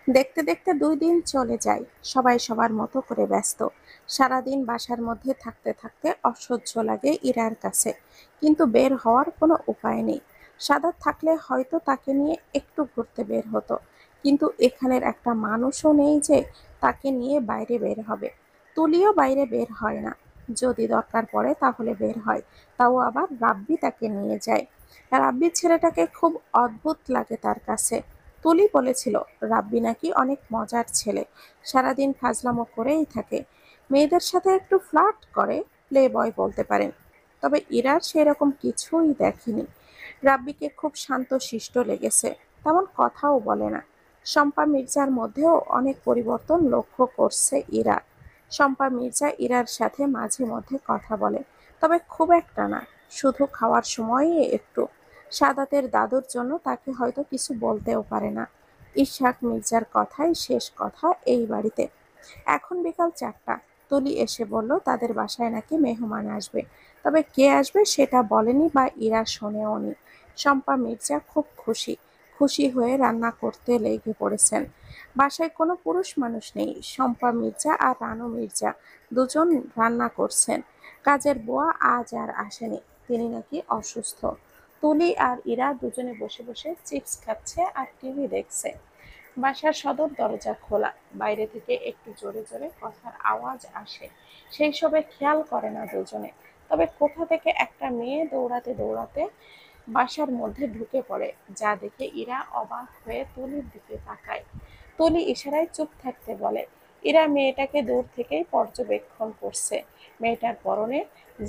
দেখতে দেখতে 2 দিন চলে যায়। সবাই সবার মতো করে ব্যস্ত। সারাদিন বাসার মধ্যে থাকতে থাকতে অসহ্য লাগে ইরার কাছে, কিন্তু বের হওয়ার কোনো উপায় নেই। সাদাত থাকলে হয়তো তাকে নিয়ে একটু ঘুরতে বের হতো, কিন্তু এখানের একটা মানুষও নেই যে তাকে নিয়ে বাইরে বের হবে। তুলিও বাইরে বের হয় না। যদি দরকার পড়ে তাহলে বের হয়, তাও আবার রাব্বি তাকে নিয়ে যায়। রাব্বির ছেলেটাকে খুব অদ্ভুত লাগে তার কাছে। তুলি বলেছিল রাব্বি নাকি অনেক মজার ছেলে, সারাদিন ফাজলামো করেই থাকে, মেয়েদের সাথে একটু ফ্লার্ট করে, প্লে বয় বলতে পারেন। তবে ইরার সেরকম কিছুই দেখেনি। রাব্বিকে খুব শান্তশিষ্ট লেগেছে, তেমন কথাও বলে না। শম্পা মির্জার মধ্যেও অনেক পরিবর্তন লক্ষ্য করছে ইরা। শম্পা মির্জা ইরার সাথে মাঝে মধ্যে কথা বলে, তবে খুব একটা না, শুধু খাওয়ার সময়ই একটু। সাদাতের দাদুর জন্য তাকে হয়তো কিছু বলতেও পারে না। ইসহাক মির্জার কথাই শেষ কথা এই বাড়িতে। এখন বিকাল 4টা। তুলি এসে বলল তাদের বাসায় নাকি মেহমান আসবে, তবে কে আসবে সেটা বলেনি বা ইরা শোনেওনি। শম্পা মির্জা খুব খুশি। খুশি হয়ে রান্না করতে লেগে পড়েছেন। বাসায় কোনো পুরুষ মানুষ নেই, শম্পা মির্জা আর রানু মির্জা দুজন রান্না করছেন। কাজের বুয়া আজ আর আসেনি, তিনি নাকি অসুস্থ। তুলি আর ইরা দুজনে বসে বসে চিপস খাচ্ছে আর টিভি দেখছে। বাসার সদর দরজা খোলা, বাইরে থেকে একটু জোরে জোরে কথার আওয়াজ আসে। সেই সবে খেয়াল করে না দুজনে। তবে কোথা থেকে একটা মেয়ে দৌড়াতে দৌড়াতে বাসার মধ্যে ঢুকে পড়ে, যা দেখে ইরা অবাক হয়ে তুলির দিকে তাকায়। তুলি ইশারায় চুপ থাকতে বলে। ইরা মেয়েটাকে দূর থেকেই পর্যবেক্ষণ করছে। মেয়েটার পরনে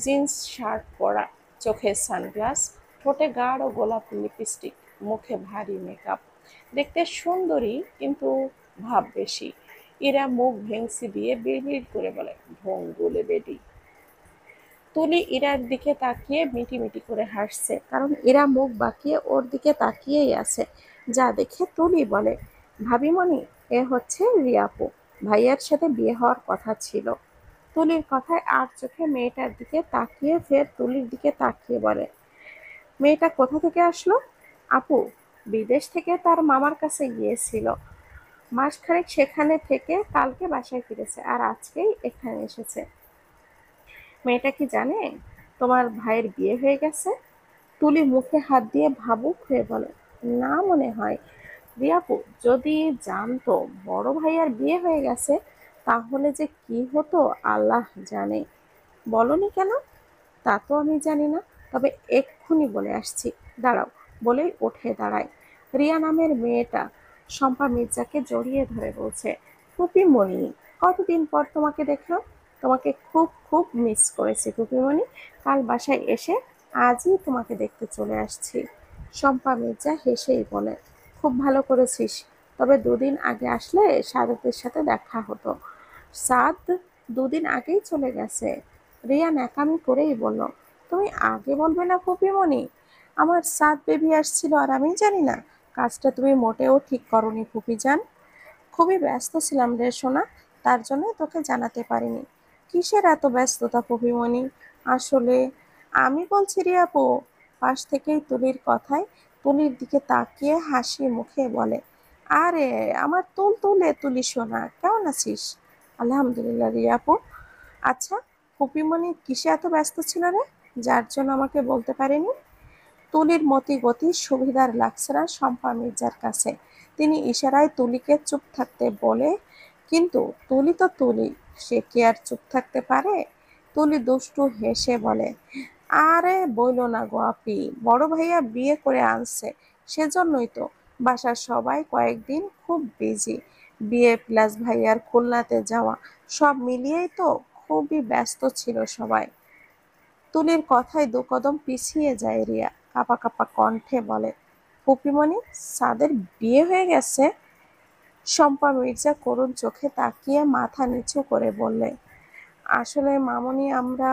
জিন্স শার্ট পরা, চোখে সানগ্লাস, ঠোঁটে গাঢ় গোলাপ লিপস্টিক, মুখে ভারী মেকআপ। দেখতে সুন্দরী, কিন্তু ভাব বেশি। ইরা মুখ ভেংসি দিয়ে বিড়বিড় করে বলে, ভঙ্গুলে বেডি। তুলি ইরার দিকে তাকিয়ে মিটিমিটি করে হাসছে, কারণ ইরা মুখ বাঁকিয়ে ওর দিকে তাকিয়েই আছে। যা দেখে তুলি বলে, ভাবিমণি, এ হচ্ছে রিয়াপু, ভাইয়ার সাথে বিয়ে হওয়ার কথা ছিল। তুলির কথায় আর চোখে মেয়েটার দিকে তাকিয়ে ফের তুলির দিকে তাকিয়ে বলে, মেয়েটা কোথা থেকে আসলো? আপু, বিদেশ থেকে তার মামার কাছে গিয়েছিল, মাসখানেক সেখানে থেকে কালকে বাসায় ফিরেছে, আর আজকেই এখানে এসেছে। মেয়েটা কি জানে তোমার ভাইয়ের বিয়ে হয়ে গেছে? তুলি মুখে হাত দিয়ে ভাবুক হয়ে বলে, না মনে হয়। রিয়াপু, যদি জানতো বড় ভাইয়ার বিয়ে হয়ে গেছে, তাহলে যে কি হতো আল্লাহ জানে। বলনি কেন? তা তো আমি জানি না, তবে এক্ষুনি বলে আসছি, দাঁড়াও। বলেই উঠে দাঁড়ায়। রিয়া নামের মেয়েটা শম্পা মির্জাকে জড়িয়ে ধরে বলছে, ফুপিমণি, কতদিন পর তোমাকে দেখলাম, তোমাকে খুব খুব মিস করেছি ফুপিমণি, কাল বাসায় এসে আজই তোমাকে দেখতে চলে আসছি। শম্পা মির্জা হেসেই বলে, খুব ভালো করেছিস, তবে 2 দিন আগে আসলে সাদাতের সাথে দেখা হতো। সাদ 2 দিন আগেই চলে গেছে। রিয়া ন্যাকামি করেই বলল, তুমি আগে বলবে না ফুপিমণি? আমার সাদ বেবি আসছিল আর আমি জানি না? কাজটা তুমি মোটেও ঠিক করনি ফুপিজান। খুবই ব্যস্ত ছিলাম রে সোনা, তার জন্য তোকে জানাতে পারিনি। কিসের এত ব্যস্ততা ফুপিমণি? আসলে আমি বলছি রে আপু। পাশ থেকেই তুলির কথায় তুলির দিকে তাকিয়ে হাসি মুখে বলে, আরে আমার তুলতুলে তুলি সোনা, কেমন আছিস? আলহামদুলিল্লাহ রিয়া আপু। আচ্ছা, ফুপিমণি কিসে এত ব্যস্ত ছিল রে, যার জন্য আমাকে বলতে পারেনি? তুলির মতি গতি সুবিধার লাগছে না শম্পা মির্জার কাছে। তিনি ইশারায় তুলিকে চুপ থাকতে বলে, কিন্তু তুলি তো তুলি, সে কি আর চুপ থাকতে পারে? তুলি দুষ্টু হেসে বলে, আরে বইলো না গো আপি, বড় ভাইয়া বিয়ে করে আনছে, সেজন্যই তো বাসার সবাই কয়েকদিন খুব বিজি। বিয়ে প্লাস ভাইয়ার খুলনাতে যাওয়া, সব মিলিয়েই তো খুবই ব্যস্ত ছিল সবাই। তুলির কথায় 2 কদম পিছিয়ে যায় রিয়া, কাঁপা কাঁপা কণ্ঠে বলে, ফুপিমণি, সাদের বিয়ে হয়ে গেছে? শম্পা মির্জা করুণ চোখে তাকিয়ে মাথা নিচু করে বললে, আসলে মামুনি আমরা।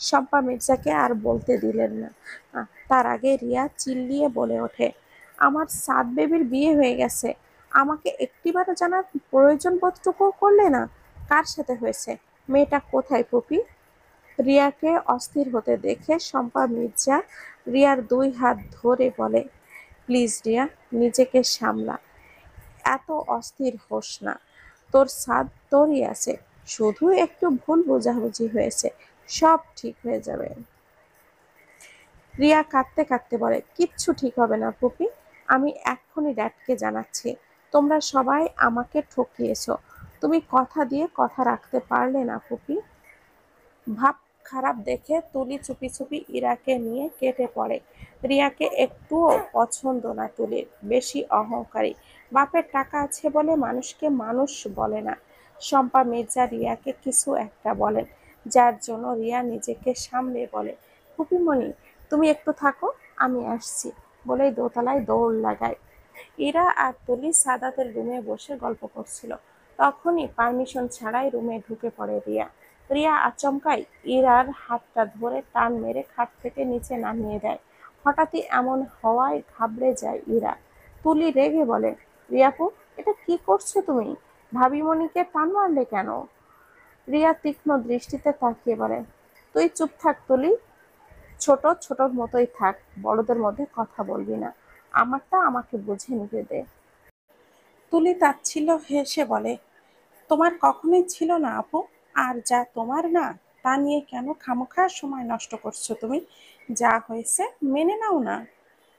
শম্পা মির্জাকে আর বলতে দিলেন না। তার আগে রিয়া চিল্লিয়ে বলে ওঠে, আমার সাদ বেবির বিয়ে হয়ে গেছে, আমাকে একটিবারও জানার প্রয়োজন বোধটুকুও করলে না? কার সাথে হয়েছে? মেয়েটা কোথায় ফুপি? রিয়াকে অস্থির হতে দেখে শম্পা মির্জা রিয়ার 2 হাত ধরে বলে, প্লিজ রিয়া, নিজেকে সামলা। এত অস্থির হোস না, তোর সাদ তোরই আছে, শুধু একটু ভুল বোঝাবুঝি হয়েছে, সব ঠিক হয়ে যাবে। রিয়া কাঁদতে কাঁদতে বলে, কিচ্ছু ঠিক হবে না পুপি, আমি এক্ষুনি ড্যাডকে জানাচ্ছি। তোমরা সবাই আমাকে ঠকিয়েছো, তুমি কথা দিয়ে কথা রাখতে পারলে না পুপি। ভাব খারাপ দেখে তুলি চুপি চুপি ইরাকে নিয়ে কেটে পড়ে। রিয়াকে একটুও পছন্দ না তুলির, বেশি অহংকারী, বাপের টাকা আছে বলে মানুষকে মানুষ বলে না। শম্পা মির্জা রিয়াকে কিছু একটা বলেন, যার জন্য রিয়া নিজেকে সামলে বলে, ফুপিমণি তুমি একটু থাকো, আমি আসছি, বলেই দোতলায় দৌড় লাগায়। ইরা আর তুলি সাদাতের রুমে বসে গল্প করছিল, তখনই পারমিশন ছাড়াই রুমে ঢুকে পড়ে রিয়া। রিয়া আচমকাই ইরার হাতটা ধরে টান মেরে খাট থেকে নিচে নামিয়ে দেয়। হঠাৎই এমন হওয়ায় ঘাবড়ে যায় ইরা। তুলি রেগে বলে, রিয়াপু, এটা কি করছো তুমি? ভাবিমণিকে টান মারলে কেন? রিয়া তীক্ষ্ণ দৃষ্টিতে তাকিয়ে বলে, তুই চুপ থাক তুলি, ছোট ছোটর মতোই থাক, বড়দের মধ্যে কথা বলবি না, আমারটা আমাকে বুঝে নিতে দে। তুলি তাচ্ছিল্য হেসে বলে, তোমার কখনোই ছিল না আপু, আর যা তোমার না তা নিয়ে কেন খামোখা সময় নষ্ট করছো তুমি? যা হয়েছে মেনে নাও না,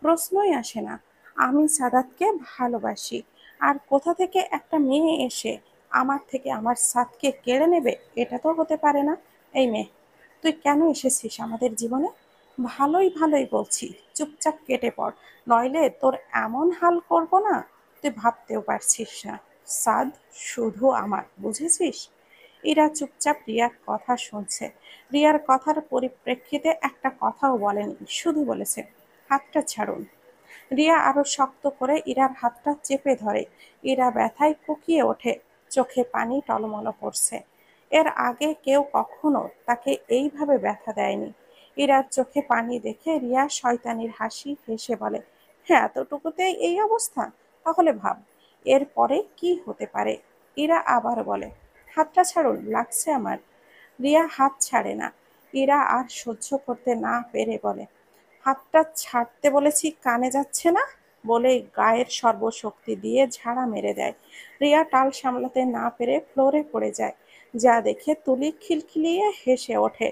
প্রশ্নই আসে না। আমি সাদাতকে ভালোবাসি, আর কোথা থেকে একটা মেয়ে এসে আমার থেকে আমার সাদকে কেড়ে নেবে, এটা তো হতে পারে না। এই মেয়ে, তুই কেন এসেছিস আমাদের জীবনে? ভালোই ভালোই বলছি, চুপচাপ কেটে পড়, নইলে তোর এমন হাল করব না তুই ভাবতেও পারছিস না। সাদ শুধু আমার, বুঝেছিস? এরা চুপচাপ রিয়ার কথা শুনছে। রিয়ার কথার পরিপ্রেক্ষিতে একটা কথাও বলেনি, শুধু বলেছে, হাতটা ছাড়ুন। রিয়া আরো শক্ত করে ইরার হাতটা চেপে ধরে। ইরা ব্যথায় কুকিয়ে ওঠে, চোখে পানি টলমল করছে। এর আগে কেউ কখনো তাকে এইভাবে ব্যথা দেয়নি। ইরার চোখে পানি দেখে রিয়া শয়তানির হাসি হেসে বলে, হ্যাঁ এতটুকুতেই এই অবস্থা, তাহলে ভাব এরপরে কি হতে পারে। ইরা আবার বলে, হাতটা ছাড়ুন, লাগছে আমার। রিয়া হাত ছাড়ে না। ইরা আর সহ্য করতে না পেরে বলে, হাতটা ছাড়তে বলেছি, কানে যাচ্ছে না, বলেই গায়ের সর্বশক্তি দিয়ে ঝাড়া মেরে দেয়। রিয়া টাল সামলাতে না পেরে ফ্লোরে পড়ে যায়, যা দেখে তুলি খিলখিলিয়ে হেসে ওঠে।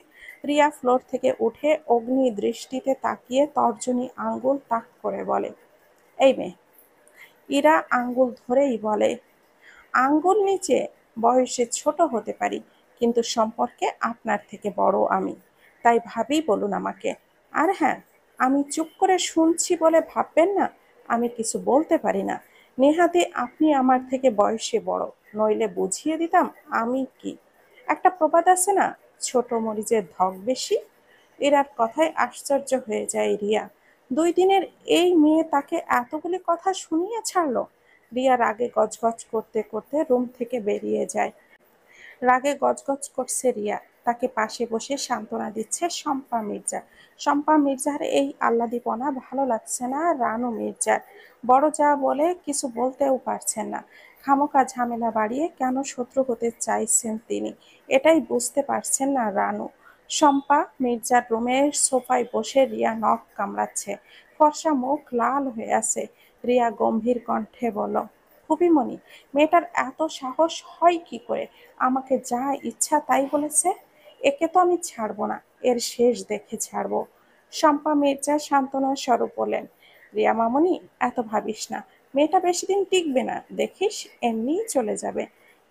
রিয়া ফ্লোর থেকে উঠে অগ্নি দৃষ্টিতে তাকিয়ে তর্জনী আঙ্গুল তাক করে বলে, এই মেয়ে। ইরা আঙ্গুল ধরেই বলে, আঙ্গুল নিচে, বয়সে ছোট হতে পারি, কিন্তু সম্পর্কে আপনার থেকে বড় আমি, তাই ভাবি বলুন আমাকে। আর হ্যাঁ, আমি চুপ করে শুনছি বলে ভাববেন না আমি কিছু বলতে পারি না। নেহাতি আপনি আমার থেকে বয়সে বড়, নইলে বুঝিয়ে দিতাম আমি কি। একটা প্রবাদ আছে না, ছোট মরিচের ধক বেশি। এরার কথায় আশ্চর্য হয়ে যায় রিয়া। 2 দিনের এই মেয়ে তাকে এতগুলি কথা শুনিয়ে ছাড়লো। রিয়া রাগে গজগজ করতে করতে রুম থেকে বেরিয়ে যায়। রাগে গজগজ করছে রিয়া, তাকে পাশে বসে সান্ত্বনা দিচ্ছে শম্পা মির্জা। শম্পা মির্জার এই আহ্লাদিপনা ভালো লাগছে না রানু মির্জার। বড় যা বলে কিছু বলতেও পারছেন না। খামোকা ঝামেলা বাড়িয়ে কেন শত্রু হতে চাইছেন তিনি, এটাই বুঝতে পারছেন না রানু। শম্পা মির্জার রুমের সোফায় বসে রিয়া নখ কামড়াচ্ছে, ফর্সা মুখ লাল হয়ে আছে। রিয়া গম্ভীর কণ্ঠে বলল, ফুপিমণি, মেয়েটার এত সাহস হয় কি করে, আমাকে যা ইচ্ছা তাই বলেছে। একে তো আমি ছাড়বো না, এর শেষ দেখে ছাড়বো। শম্পা মির্জা সান্ত্বনার স্বরূপ বললেন, রিয়া মামনি, এত ভাবিস না, মেয়েটা বেশি দিন টিকবে না, দেখিস এমনিই চলে যাবে।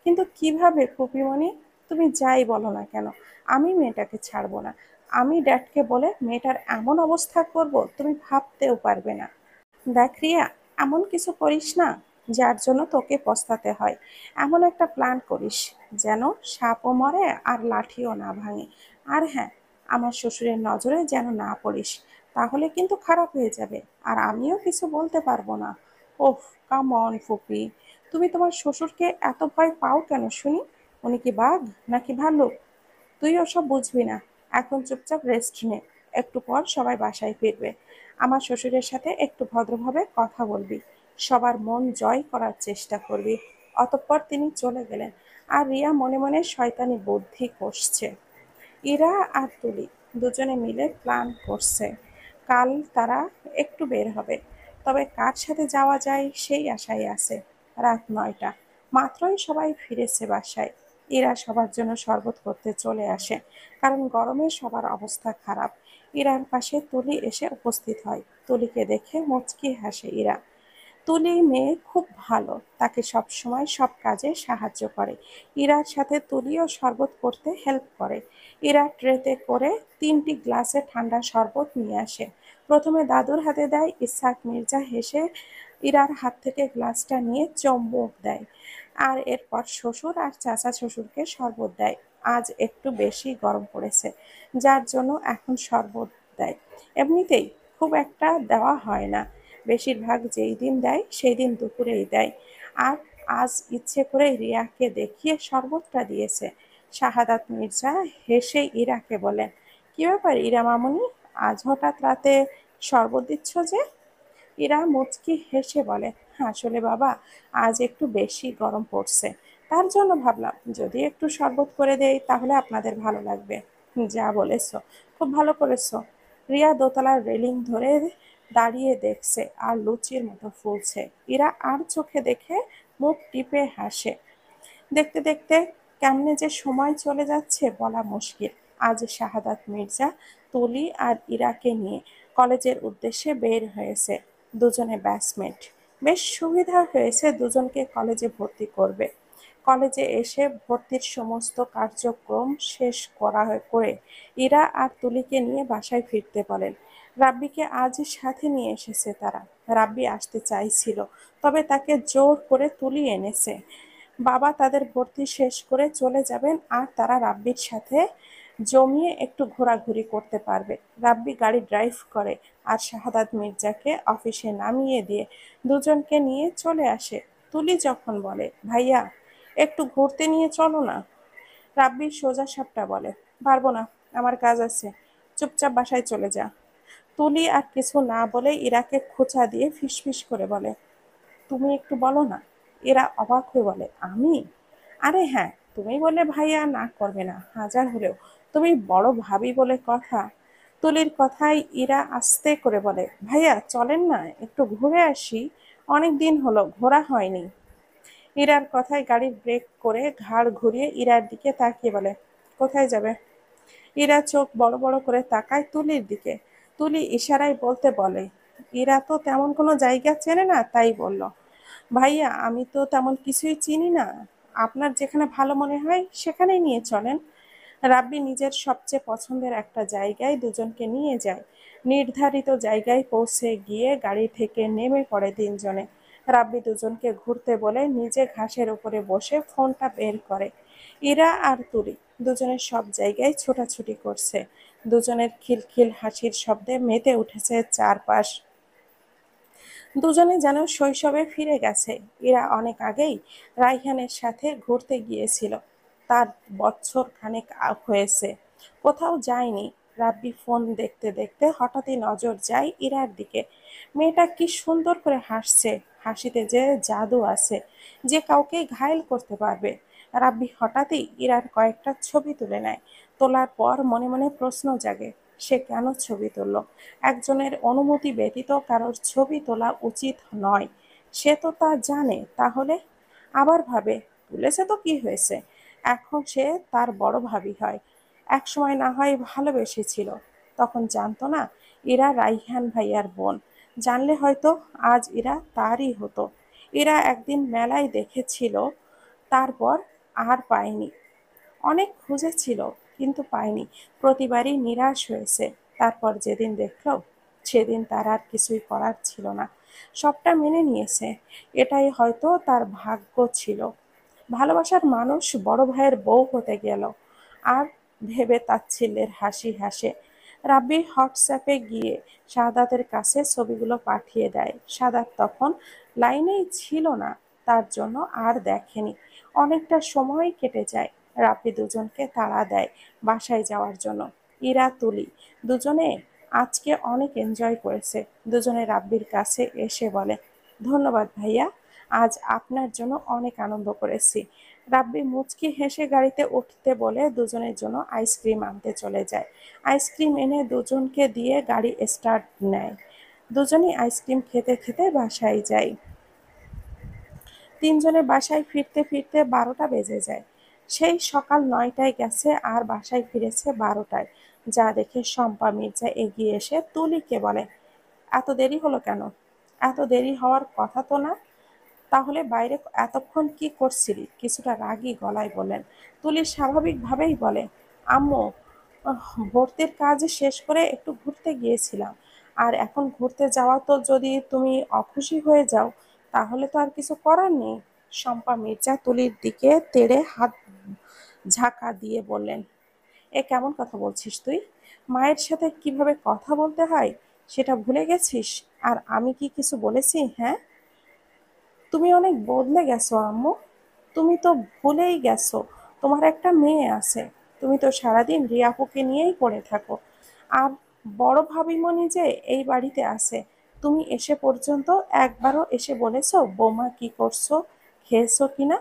কিন্তু কিভাবে ফুপিমণি, তুমি যাই বলো না কেন, আমি মেয়েটাকে ছাড়বো না। আমি ড্যাডকে বলে মেয়েটার এমন অবস্থা করব তুমি ভাবতেও পারবে না। দেখ রিয়া, এমন কিছু করিস না যার জন্য তোকে পস্তাতে হয়। এমন একটা প্ল্যান করিস যেন সাপও মরে আর লাঠিও না ভাঙে। আর হ্যাঁ, আমার শ্বশুরের নজরে যেন না পড়িস, তাহলে কিন্তু খারাপ হয়ে যাবে, আর আমিও কিছু বলতে পারবো না। ওহ, কাম অন ফুপি, তুমি তোমার শ্বশুরকে এত ভয় পাও কেন শুনি? উনি কি বাঘ নাকি ভাল্লুক? তুই ওসব বুঝবি না, এখন চুপচাপ রেস্ট নে, একটু পর সবাই বাসায় ফিরবে। আমার শ্বশুরের সাথে একটু ভদ্রভাবে কথা বলবি, সবার মন জয় করার চেষ্টা করবি। অতঃপর তিনি চলে গেলেন, আর রিয়া মনে মনে শয়তানি বুদ্ধি কষছে। ইরা আর তুলি দুজনে মিলে প্ল্যান করছে, কাল তারা একটু বের হবে, তবে কার সাথে যাওয়া যায় সেই আশায় আছে। রাত 9টা। মাত্রই সবাই ফিরেছে বাসায়। ইরা সবার জন্য শরবত করতে চলে আসে, কারণ গরমে সবার অবস্থা খারাপ। ইরার পাশে তুলি এসে উপস্থিত হয়। তুলিকে দেখে মুচকি হাসে ইরা। তুলি মেয়ে খুব ভালো, তাকে সবসময় সব কাজে সাহায্য করে। ইরার সাথে তুলিও শরবত করতে হেল্প করে। ইরা ট্রেতে করে 3টি গ্লাসে ঠান্ডা শরবত নিয়ে আসে। প্রথমে দাদুর হাতে দেয়। ইসহাক মির্জা হেসে ইরার হাত থেকে গ্লাসটা নিয়ে চুমুক দেয়, আর এরপর শ্বশুর আর চাচা শ্বশুরকে শরবত দেয়। আজ একটু বেশি গরম পড়েছে, যার জন্য এখন শরবত দেয়। এমনিতেই খুব একটা দেওয়া হয় না, বেশিরভাগ যেই দিন দেয় সেই দিন দুপুরেই দেয়। আর আজ ইচ্ছে করে রিয়াকে দেখিয়ে শরবতটা দিয়েছে। শাহাদাত মির্জা হেসে ইরাকে বলেন, কি ব্যাপার ইরা মামুনি, আজ হঠাৎ রাতে শরবত দিচ্ছ যে? ইরা মুচকি হেসে বলে, আসলে বাবা, আজ একটু বেশি গরম পড়ছে, তার জন্য ভাবলাম যদি একটু শরবত করে দেই তাহলে আপনাদের ভালো লাগবে। যা বলেছো, খুব ভালো করেছো। রিয়া দোতলার রেলিং ধরে দাঁড়িয়ে দেখছে আর লুচির মতো ফুলছে। ইরা আর চোখে দেখে মুখ টিপে হাসে। দেখতে দেখতে কেমনে যে সময় চলে যাচ্ছে বলা মুশকিল। আজ শাহাদাত মির্জা তুলি আর ইরাকে নিয়ে কলেজের উদ্দেশ্যে বের হয়েছে। দুজনে ব্যাচমেট। বেশ সুবিধা হয়েছে, দুজনকে কলেজে ভর্তি করবে। কলেজে এসে ভর্তির সমস্ত কার্যক্রম শেষ করে ইরা আর তুলিকে নিয়ে বাসায় ফিরতে বলেন। রাব্বিকে আজ সাথে নিয়ে এসেছে তারা। রাব্বি আসতে চাইছিল, তবে তাকে জোর করে তুলি এনেছে। বাবা তাদের ভর্তি শেষ করে চলে যাবেন, আর তারা রাব্বির সাথে জমিয়ে একটু ঘোরাঘুরি করতে পারবে। রাব্বি গাড়ি ড্রাইভ করে আর শাহাদাত মির্জাকে অফিসে নামিয়ে দিয়ে দুজনকে নিয়ে চলে আসে। তুলি যখন বলে, ভাইয়া একটু ঘুরতে নিয়ে চলো না, রাব্বি সোজা সাপটা বলে, পারবো না, আমার কাজ আছে, চুপচাপ বাসায় চলে যা। তুলি আর কিছু না বলে ইরাকে খোঁচা দিয়ে ফিসফিস করে বলে, তুমি একটু বলো না। এরা অবাক হয়ে বলে, আমি? আরে হ্যাঁ, তুমি বলে ভাইয়া না করবে না, হাজার হলেও তুমি বড় ভাবি বলে কথা। তুলির কথায় ইরা আস্তে করে বলে, ভাইয়া চলেন না, একটু ঘুরে আসি, অনেক দিন হলো ঘোরা হয়নি। ইরার কথায় গাড়ির ব্রেক করে ঘাড় ঘুরিয়ে ইরার দিকে তাকিয়ে বলে, কোথায় যাবে? ইরা চোখ বড় বড় করে তাকায় তুলির দিকে। তুলি ইশারায় বলতে বলে, ইরা তো তেমন কোনো জায়গা চেনে না, তাই বলল, ভাইয়া আমি তো তেমন কিছুই চিনি না, আপনার যেখানে ভালো মনে হয় সেখানেই নিয়ে চলেন। রাব্বি নিজের সবচেয়ে পছন্দের একটা জায়গায় দুজনকে নিয়ে যায়। নির্ধারিত জায়গায় পৌঁছে গিয়ে গাড়ি থেকে নেমে পড়ে তিনজনে। রাব্বি দুজনকে ঘুরতে বলে নিজে ঘাসের উপরে বসে ফোনটা বের করে। ইরা আর তুলি দুজনের সব জায়গায় ছোটাছুটি করছে। দুজনের খিলখিল হাসির শব্দে মেতে উঠেছে চারপাশ। দুজনে যেন শৈশবে ফিরে গেছে। এরা অনেক আগেই রাইহানের সাথে ঘুরতে গিয়েছিল। তার বছর খানেক হয়েছে, কোথাও যায়নি। রাব্বি ফোন দেখতে দেখতে হঠাৎই নজর যায় ইরার দিকে। মেয়েটা কি সুন্দর করে হাসছে, হাসিতে যে জাদু আছে, যে কাউকে ঘায়েল করতে পারবে। রাব্বি হঠাৎই ইরার কয়েকটা ছবি তুলে নেয়। তোলার পর মনে মনে প্রশ্ন জাগে, সে কেন ছবি তুলল? একজনের অনুমতি ব্যতীত কারোর ছবি তোলা উচিত নয়, সে তো তা জানে। তাহলে আবার ভাবে, তুলেছে তো কি হয়েছে, এখন সে তার বড় ভাবি হয়। একসময় না হয় ভালোবেসেছিল, তখন জানতো না এরা রাইহান ভাইয়ার বোন। জানলে হয়তো আজ এরা তারই হতো। এরা একদিন মেলায় দেখেছিল, তারপর আর পায়নি। অনেক খুঁজেছিল কিন্তু পায়নি, প্রতিবারই নিরাশ হয়েছে। তারপর যেদিন দেখল, সেদিন তার আর কিছুই করার ছিল না, সবটা মেনে নিয়েছে। এটাই হয়তো তার ভাগ্য ছিল। ভালোবাসার মানুষ বড় ভাইয়ের বউ হতে গেল। আর ভেবে তাচ্ছিল্যের হাসি হাসে। রাব্বি হোয়াটসঅ্যাপে গিয়ে সাদাতের কাছে ছবিগুলো পাঠিয়ে দেয়। সাদাত তখন লাইনেই ছিল না, তার জন্য আর দেখেনি। অনেকটা সময় কেটে যায়। রাব্বি দুজনকে তাড়া দেয় বাসায় যাওয়ার জন্য। ইরা তুলি দুজনে আজকে অনেক এনজয় করেছে। দুজনে রাব্বির কাছে এসে বলে, ধন্যবাদ ভাইয়া, আজ আপনার জন্য অনেক আনন্দ করেছি। রাব্বি মুচকি হেসে গাড়িতে উঠতে বলে দুজনের জন্য আইসক্রিম আনতে চলে যায়। আইসক্রিম এনে দুজনকে দিয়ে গাড়ি স্টার্ট নেয়। দুজনেই আইসক্রিম খেতে খেতে বাসায় যায়। তিনজনে বাসায় ফিরতে ফিরতে 12টা বেজে যায়। সেই সকাল 9টায় গেছে আর বাসায় ফিরেছে 12টায়। যা দেখে শম্পা মির্জা এগিয়ে এসে তুলিকে বলে, এত দেরি হলো কেন? এত দেরি হওয়ার কথা তো না। তাহলে বাইরে এতক্ষণ কি করছিলি? কিছুটা রাগী গলায় বললেন। তুলি স্বাভাবিকভাবেই বলে, আম্মু, ভর্তির কাজ শেষ করে একটু ঘুরতে গিয়েছিলাম। আর এখন ঘুরতে যাওয়া তো যদি তুমি অখুশি হয়ে যাও তাহলে তো আর কিছু করার নেই। শম্পা মির্জা তুলির দিকে তেড়ে হাত ঝাঁকা দিয়ে বললেন, এ কেমন কথা বলছিস তুই? মায়ের সাথে কিভাবে কথা বলতে হয় সেটা ভুলে গেছিস? আর আমি কি কিছু বলেছি? হ্যাঁ, তুমি অনেক বদলে গেছো আম্মু। তুমি তো ভুলেই গেছো তোমার একটা মেয়ে আছে। তুমি তো সারাদিন রিয়াপুকে নিয়েই পড়ে থাকো। আর বড় ভাবিমণি যে এই বাড়িতে আছে, তুমি এসে পর্যন্ত একবারও এসে বলেছো বৌমা কি করছো, খেয়েছো কিনা?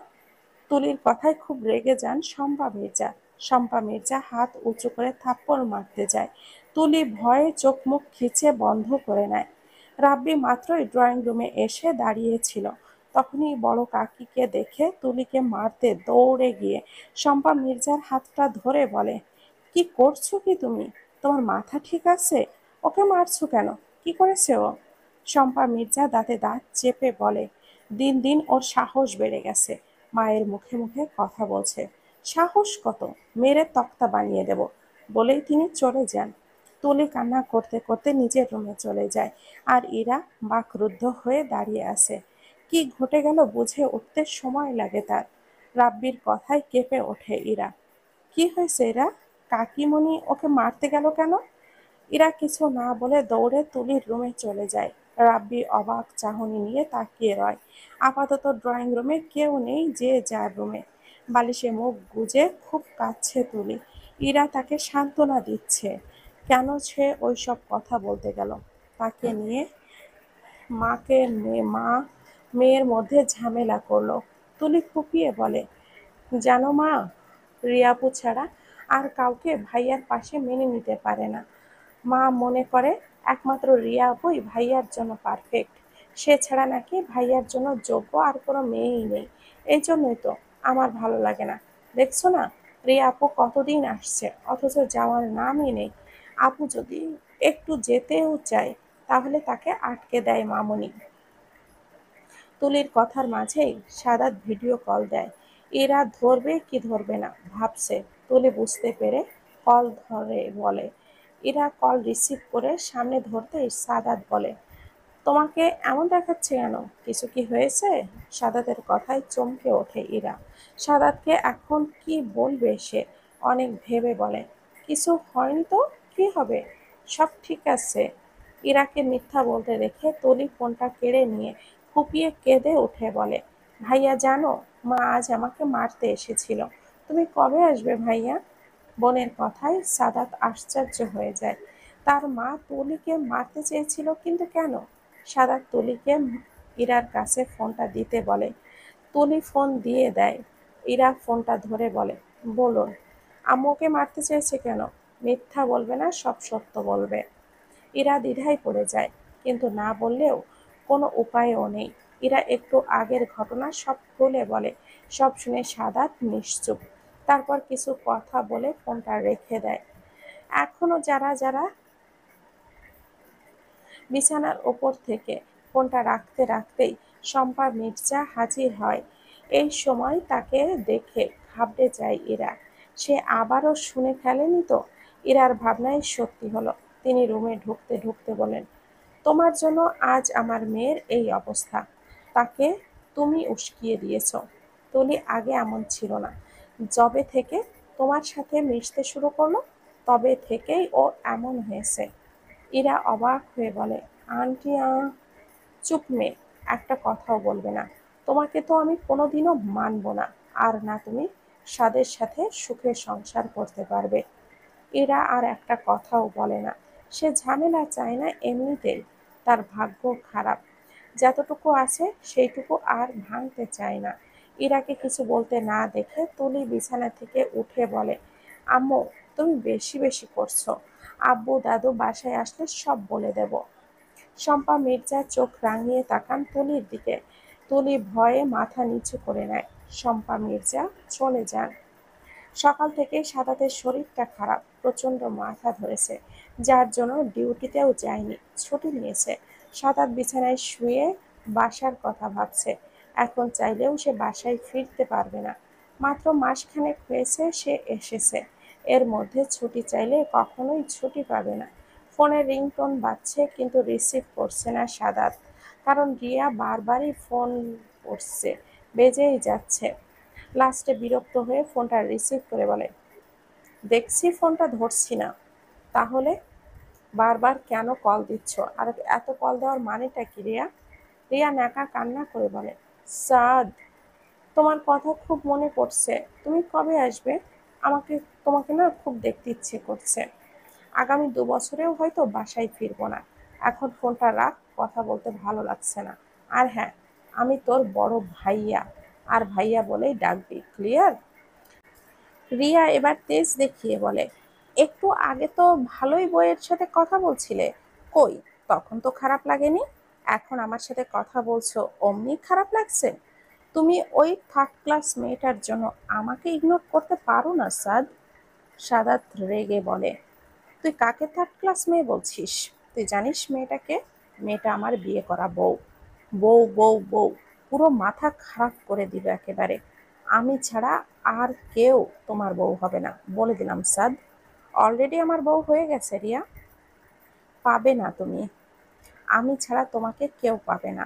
তুলির কথায় খুব রেগে যান শম্পা মির্জা। শম্পা মির্জা হাত উঁচু করে থাপ্পড় মারতে যায়। তুলি ভয়ে চোখ মুখ খিচে বন্ধ করে নেয়। রাব্বি মাত্রই ড্রয়িং রুমে এসে দাঁড়িয়েছিল। তখনই বড় কাকিকে দেখে তুলিকে মারতে দৌড়ে গিয়ে শম্পা মির্জার হাতটা ধরে বলে, কি করছো কি তুমি? তোমার মাথা ঠিক আছে? ওকে মারছো কেন? কি করেছে ও? শম্পা মির্জা দাঁতে দাঁত চেপে বলে, দিন দিন ওর সাহস বেড়ে গেছে। মায়ের মুখে মুখে কথা বলছে। সাহস কত! মেরে তক্তা বানিয়ে দেব। বলেই তিনি চলে যান। তুলি কান্না করতে করতে নিজের রুমে চলে যায়। আর ইরা বাকরুদ্ধ হয়ে দাঁড়িয়ে আছে। কি ঘটে গেল বুঝে উঠতে সময় লাগে তার। রাব্বির কথায় কেঁপে ওঠে ইরা। কি হয়েছে এরা? কাকিমণি ওকে মারতে গেল কেন? ইরা কিছু না বলে দৌড়ে তুলির রুমে চলে যায়। রাব্বি অবাক চাহনি নিয়ে তাকিয়ে রয়। আপাতত ড্রয়িং রুমে কেউ নেই, যে যার রুমে। বালিশে মুখ গুজে খুব কাঁদছে তুলি। ইরা তাকে সান্ত্বনা দিচ্ছে। কেন সে ওইসব কথা বলতে গেল? তাকে নিয়ে মা মেয়ের মধ্যে ঝামেলা করলো। তুলি ফুপিয়ে বলে, জানো মা, রিয়াপু ছাড়া আর কাউকে ভাইয়ার পাশে মেনে নিতে পারে না। মা মনে করে একমাত্র রিয়া আপুই ভাইয়ার জন্য পারফেক্ট। সে ছাড়া নাকি ভাইয়ার জন্য যোগ্য আর কোনো মেয়েই নেই। এই জন্যই তো আমার ভালো লাগে না। দেখছো না, রিয়া আপু কতদিন আসছে অথচ যাওয়ার নামই নেই। আপু যদি একটু যেতেও চায় তাহলে তাকে আটকে দেয় মামুনি। তুলির কথার মাঝেই সাদাত ভিডিও কল দেয়। এরা ধরবে কি ধরবে না ভাবছে। তুলি বুঝতে পেরে কল ধরে বলে, এরা কল রিসিভ করে সামনে ধরতেই সাদাত বলে, তোমাকে এমন দেখাচ্ছে কেন? কিছু কি হয়েছে? সাদাতের কথায় চমকে ওঠে ইরা। সাদাতকে এখন কি বলবে সে? অনেক ভেবে বলে, কিছু হয়নি তো, কি হবে, সব ঠিক আছে। ইরাকে মিথ্যা বলতে দেখে তলি ফোনটা কেড়ে নিয়ে ফুপিয়ে কেঁদে উঠে বলে, ভাইয়া জানো, মা আজ আমাকে মারতে এসেছিল। তুমি কবে আসবে ভাইয়া? বোনের কথায় সাদাত আশ্চর্য হয়ে যায়। তার মা তুলিকে মারতে চেয়েছিল, কিন্তু কেন? সাদাত তুলিকে ইরার কাছে ফোনটা দিতে বলে। তুলি ফোন দিয়ে দেয়। ইরা ফোনটা ধরে বলে, বলুন, আম্মুকে মারতে চেয়েছে কেন? মিথ্যা বলবে না, সব সত্য বলবে। ইরা দ্বিধায় পড়ে যায়, কিন্তু না বললেও কোনো উপায়ও নেই। ইরা একটু আগের ঘটনা সব খুলে বলে। সব শুনে সাদাত নিশ্চুপ। তারপর কিছু কথা বলে ফোনটা রেখে দেয়। এখনো যারা যারা বিছানার ওপর থেকে ফোনটা রাখতে রাখতেই শম্পা মির্জা হাজির হয়। এই সময় তাকে দেখে ঘাবড়ে যায় ইরা। সে আবারও শুনে ফেলেনি তো? ইরার ভাবনাই সত্যি হলো। তিনি রুমে ঢুকতে ঢুকতে বলেন, তোমার জন্য আজ আমার মেয়ের এই অবস্থা। তাকে তুমি উস্কিয়ে দিয়েছ। তুলি আগে এমন ছিল না। যবে থেকে তোমার সাথে মিশতে শুরু করলো তবে থেকেই ও এমন হয়েছে। ইরা অবাক হয়ে বলে, আন্টি চুপ মেয়ে, একটা কথাও বলবে না। তোমাকে তো আমি কোনোদিনও মানব না। আর না তুমি স্বাদের সাথে সুখে সংসার করতে পারবে। এরা আর একটা কথাও বলে না। সে ঝামেলা চায় না এমনিতেই। তার ভাগ্য খারাপ। যতটুকু আছে সেইটুকু আর ভাঙতে চায় না। ইরাকে কিছু বলতে না দেখে তুলি বিছানা থেকে উঠে বলে, আম্মু, তুমি বেশি বেশি করছো। আব্বু দাদু বাসায় আসলে সব বলে দেব। শম্পা মির্জা চোখ রাঙিয়ে তাকান তুলির দিকে। তুলি ভয়ে মাথা নিচু করে নেয়। শম্পা মির্জা চলে যান। সকাল থেকে সাদাতের শরীরটা খারাপ, প্রচন্ড মাথা ধরেছে, যার জন্য ডিউটিতেও যায়নি, ছুটি নিয়েছে। সাদাত বিছানায় শুয়ে বাসার কথা ভাবছে। এখন চাইলেও সে বাসায় ফিরতে পারবে না। মাত্র মাসখানেক হয়েছে সে এসেছে, এর মধ্যে ছুটি চাইলে কখনোই ছুটি পাবে না। ফোনের রিংটোন বাজছে, কিন্তু রিসিভ করছে না সাদাত, কারণ রিয়া বারবারই ফোন করছে, বেজেই যাচ্ছে। লাস্টে বিরক্ত হয়ে ফোনটা রিসিভ করে বলে, দেখছি ফোনটা ধরছি না, তাহলে বারবার কেন কল দিচ্ছ? আর এত কল দেওয়ার মানেটা কি রিয়া? রিয়া ন্যাকা কান্না করে বলে, সাদ, তোমার কথা খুব মনে পড়ছে। তুমি কবে আসবে? আমাকে তোমাকে না খুব দেখতে ইচ্ছে করছে। আগামী 2 বছরেও হয়তো বাসায় ফিরবো না। এখন ফোনটা রাখ, কথা বলতে ভালো লাগছে না। আর হ্যাঁ, আমি তোর বড় ভাইয়া, আর ভাইয়া বলেই ডাকবি, ক্লিয়ার? রিয়া এবার তেজ দেখিয়ে বলে, একটু আগে তো ভালোই বইয়ের সাথে কথা বলছিলে, কই তখন তো খারাপ লাগেনি, এখন আমার সাথে কথা বলছো অমনি খারাপ লাগছে? তুমি ওই থার্ড ক্লাস মেয়েটার জন্য আমাকে ইগনোর করতে পারো না সাদ? সাদাত রেগে বলে, তুই কাকে থার্ড ক্লাস মেয়ে বলছিস? তুই জানিস মেয়েটাকে? মেয়েটা আমার বিয়ে করা বউ। বউ বউ বউ, পুরো মাথা খারাপ করে দিল একেবারে। আমি ছাড়া আর কেউ তোমার বউ হবে না, বলে দিলাম সাদ। অলরেডি আমার বউ হয়ে গেছে রিয়া। পাবে না তুমি। আমি ছাড়া তোমাকে কেউ পাবে না।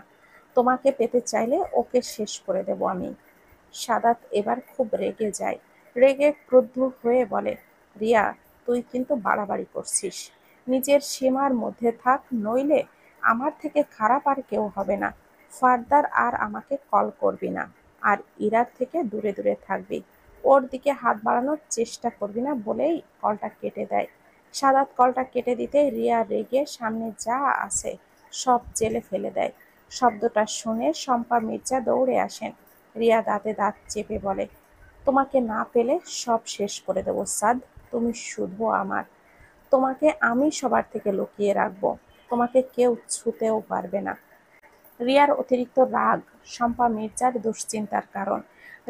তোমাকে পেতে চাইলে ওকে শেষ করে দেব আমি। সাদাত এবার খুব রেগে যায়। রেগে ক্রুদ্ধ হয়ে বলে, রিয়া, তুই কিন্তু বাড়াবাড়ি করছিস। নিজের সীমার মধ্যে থাক, নইলে আমার থেকে খারাপ আর কেউ হবে না। ফার্দার আর আমাকে কল করবি না, আর ইরার থেকে দূরে দূরে থাকবি। ওর দিকে হাত বাড়ানোর চেষ্টা করবি না, বলেই কলটা কেটে দেয়। সাদাত কলটা কেটে দিতে রিয়া রেগে সামনে যা আছে সব জেলে ফেলে দেয়। শব্দটা শুনে শম্পা মির্জা দৌড়ে আসেন। রিয়া দাঁতে দাঁত চেপে বলে, তোমাকে না পেলে সব শেষ করে দেবো সাদ। তুমি শুধু আমার। তোমাকে আমি সবার থেকে লুকিয়ে রাখবো। তোমাকে কেউ ছুঁতেও পারবে না। রিয়ার অতিরিক্ত রাগ শম্পা মির্জার দুশ্চিন্তার কারণ।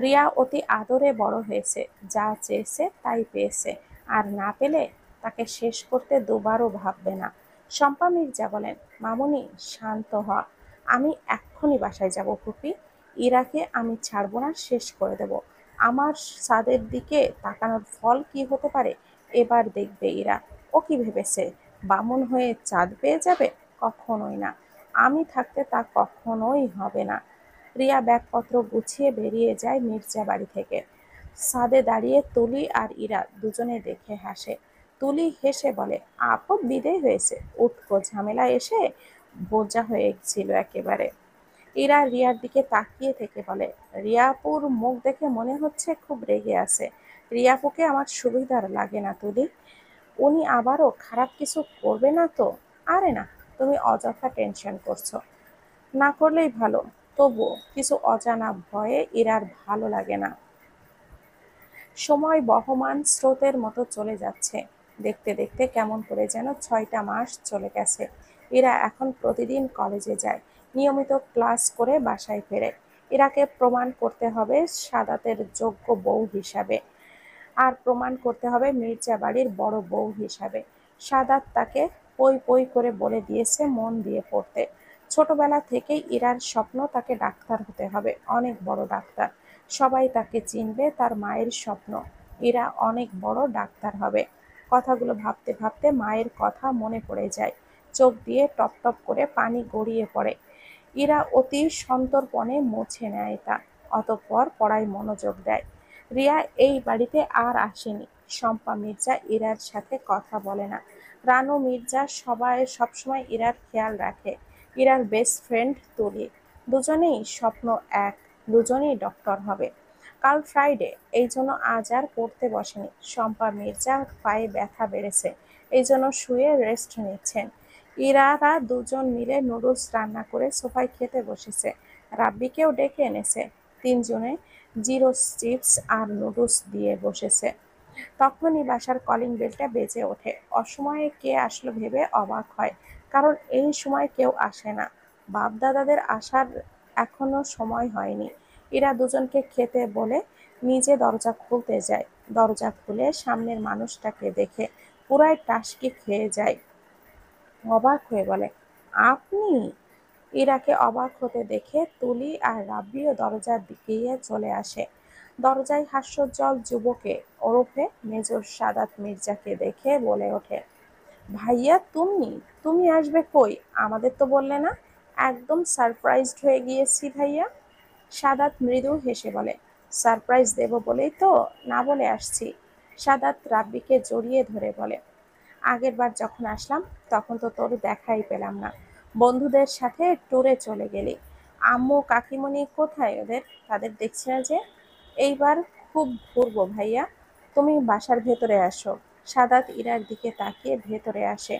রিয়া অতি আদরে বড় হয়েছে, যা চেয়েছে তাই পেয়েছে, আর না পেলে তাকে শেষ করতে দুবারও ভাববে না। শম্পা মির্জা বলেন, মামুনি শান্ত হ। আমি এক্ষুনি বাসায় যাব ফুপি। ইরাকে আমি ছাড়বো না, শেষ করে দেব। আমার সাদের দিকে তাকানোর ফল কি হতে পারে এবার দেখবে ইরা। ও কি ভেবেছে বামুন হয়ে চাঁদ পেয়ে যাবে? কখনোই না। আমি থাকতে তা কখনোই হবে না। রিয়া ব্যাগপত্র গুছিয়ে বেরিয়ে যায় মির্জা বাড়ি থেকে। ছাদে দাঁড়িয়ে তুলি আর ইরা দুজনে দেখে হাসে। তুলি হেসে বলে, আপদ বিদেয় হয়েছে, উটকো ঝামেলা এসে বোঝা হয়েছিল একেবারে। ইরা রিয়ার দিকে তাকিয়ে থেকে বলে, রিয়াপুর মুখ দেখে মনে হচ্ছে খুব রেগে আছে। রিয়াপুকে আমার সুবিধার লাগে না তুলি। উনি আবারও খারাপ কিছু করবে না তো? আরে না, তুমি অযথা টেনশন করছো। না করলেই ভালো। তবুও কিছু অজানা ভয়ে ইরার ভালো লাগে না। সময় বহমান স্রোতের মতো চলে যাচ্ছে। দেখতে দেখতে কেমন করে যেন 6টা মাস চলে গেছে। ইরা এখন প্রতিদিন কলেজে যায়, নিয়মিত ক্লাস করে বাসায় ফেরে। ইরাকে প্রমাণ করতে হবে সাদাতের যোগ্য বউ হিসাবে, আর প্রমাণ করতে হবে মির্জা বাড়ির বড় বউ হিসাবে। সাদাত তাকে পই পই করে বলে দিয়েছে মন দিয়ে পড়তে। ছোটবেলা থেকেই ইরার স্বপ্ন তাকে ডাক্তার হতে হবে, অনেক বড় ডাক্তার। সবাই তাকে চিনবে, তার মায়ের স্বপ্ন ইরা অনেক বড় ডাক্তার হবে। কথাগুলো ভাবতে ভাবতে মায়ের কথা মনে পড়ে যায়। চোখ দিয়ে টপ টপ করে পানি গড়িয়ে পড়ে। ইরা অতি সন্তর্পণে মুছে নেয় তা, অতঃপর পড়ায় মনোযোগ দেয়। রিয়া এই বাড়িতে আর আসেনি। শম্পা মির্জা ইরার সাথে কথা বলে না। রানু মির্জা সবসময় ইরার খেয়াল রাখে। ইরার বেস্ট ফ্রেন্ড তুলি। দুজনেই স্বপ্ন এক, দুজনেই ডক্টর হবে। কাল ফ্রাইডে, এই জন্য আজ আর পড়তে বসেনি। শম্পা মির্জার পায়ে ব্যথা বেড়েছে, এই জন্য শুয়ে রেস্ট নিচ্ছেন। ইরারা দুজন মিলে নুডলস রান্না করে সোফায় খেতে বসেছে। রাব্বিকেও ডেকে এনেছে। তিনজনে জিরো চিপস আর নুডলস দিয়ে বসেছে। তখনই বাসার কলিং বেলটা বেজে ওঠে। অসময়ে কে আসলো ভেবে অবাক হয়, কারণ এই সময় কেউ আসে না। বাপ দাদাদের আসার এখনো সময় হয়নি। ইরা দুজনকে খেতে বলে নিজে দরজা খুলতে যায়। দরজা খুলে সামনের মানুষটাকে দেখে পুরাই টাসকি খেয়ে যায়। অবাক হয়ে বলে, আপনি? ইরাকে অবাক হতে দেখে তুলি আর রাব্বিও দরজার দিকে চলে আসে। দরজায় হাস্যোজ্জ্বল যুবকে ওরফে মেজর সাদাত মির্জাকে দেখে বলে ওঠে, ভাইয়া তুমি? তুমি আসবে কই? আমাদের তো বললে না। একদম সারপ্রাইজড হয়ে গিয়েছি ভাইয়া। সাদাত মৃদু হেসে বলে, সারপ্রাইজ দেব বলেই তো না বলে আসছি। সাদাত রাব্বিকে জড়িয়ে ধরে বলে, আগেরবার যখন আসলাম তখন তো তোর দেখাই পেলাম না। বন্ধুদের সাথে ট্যুরে চলে গেলি। আম্মু কাকিমণি কোথায় ওদের? তাদের দেখছি না যে। এইবার খুব ঘুরবো ভাইয়া, তুমি বাসার ভেতরে আসো। সাদাত ইরার দিকে তাকিয়ে ভেতরে আসে।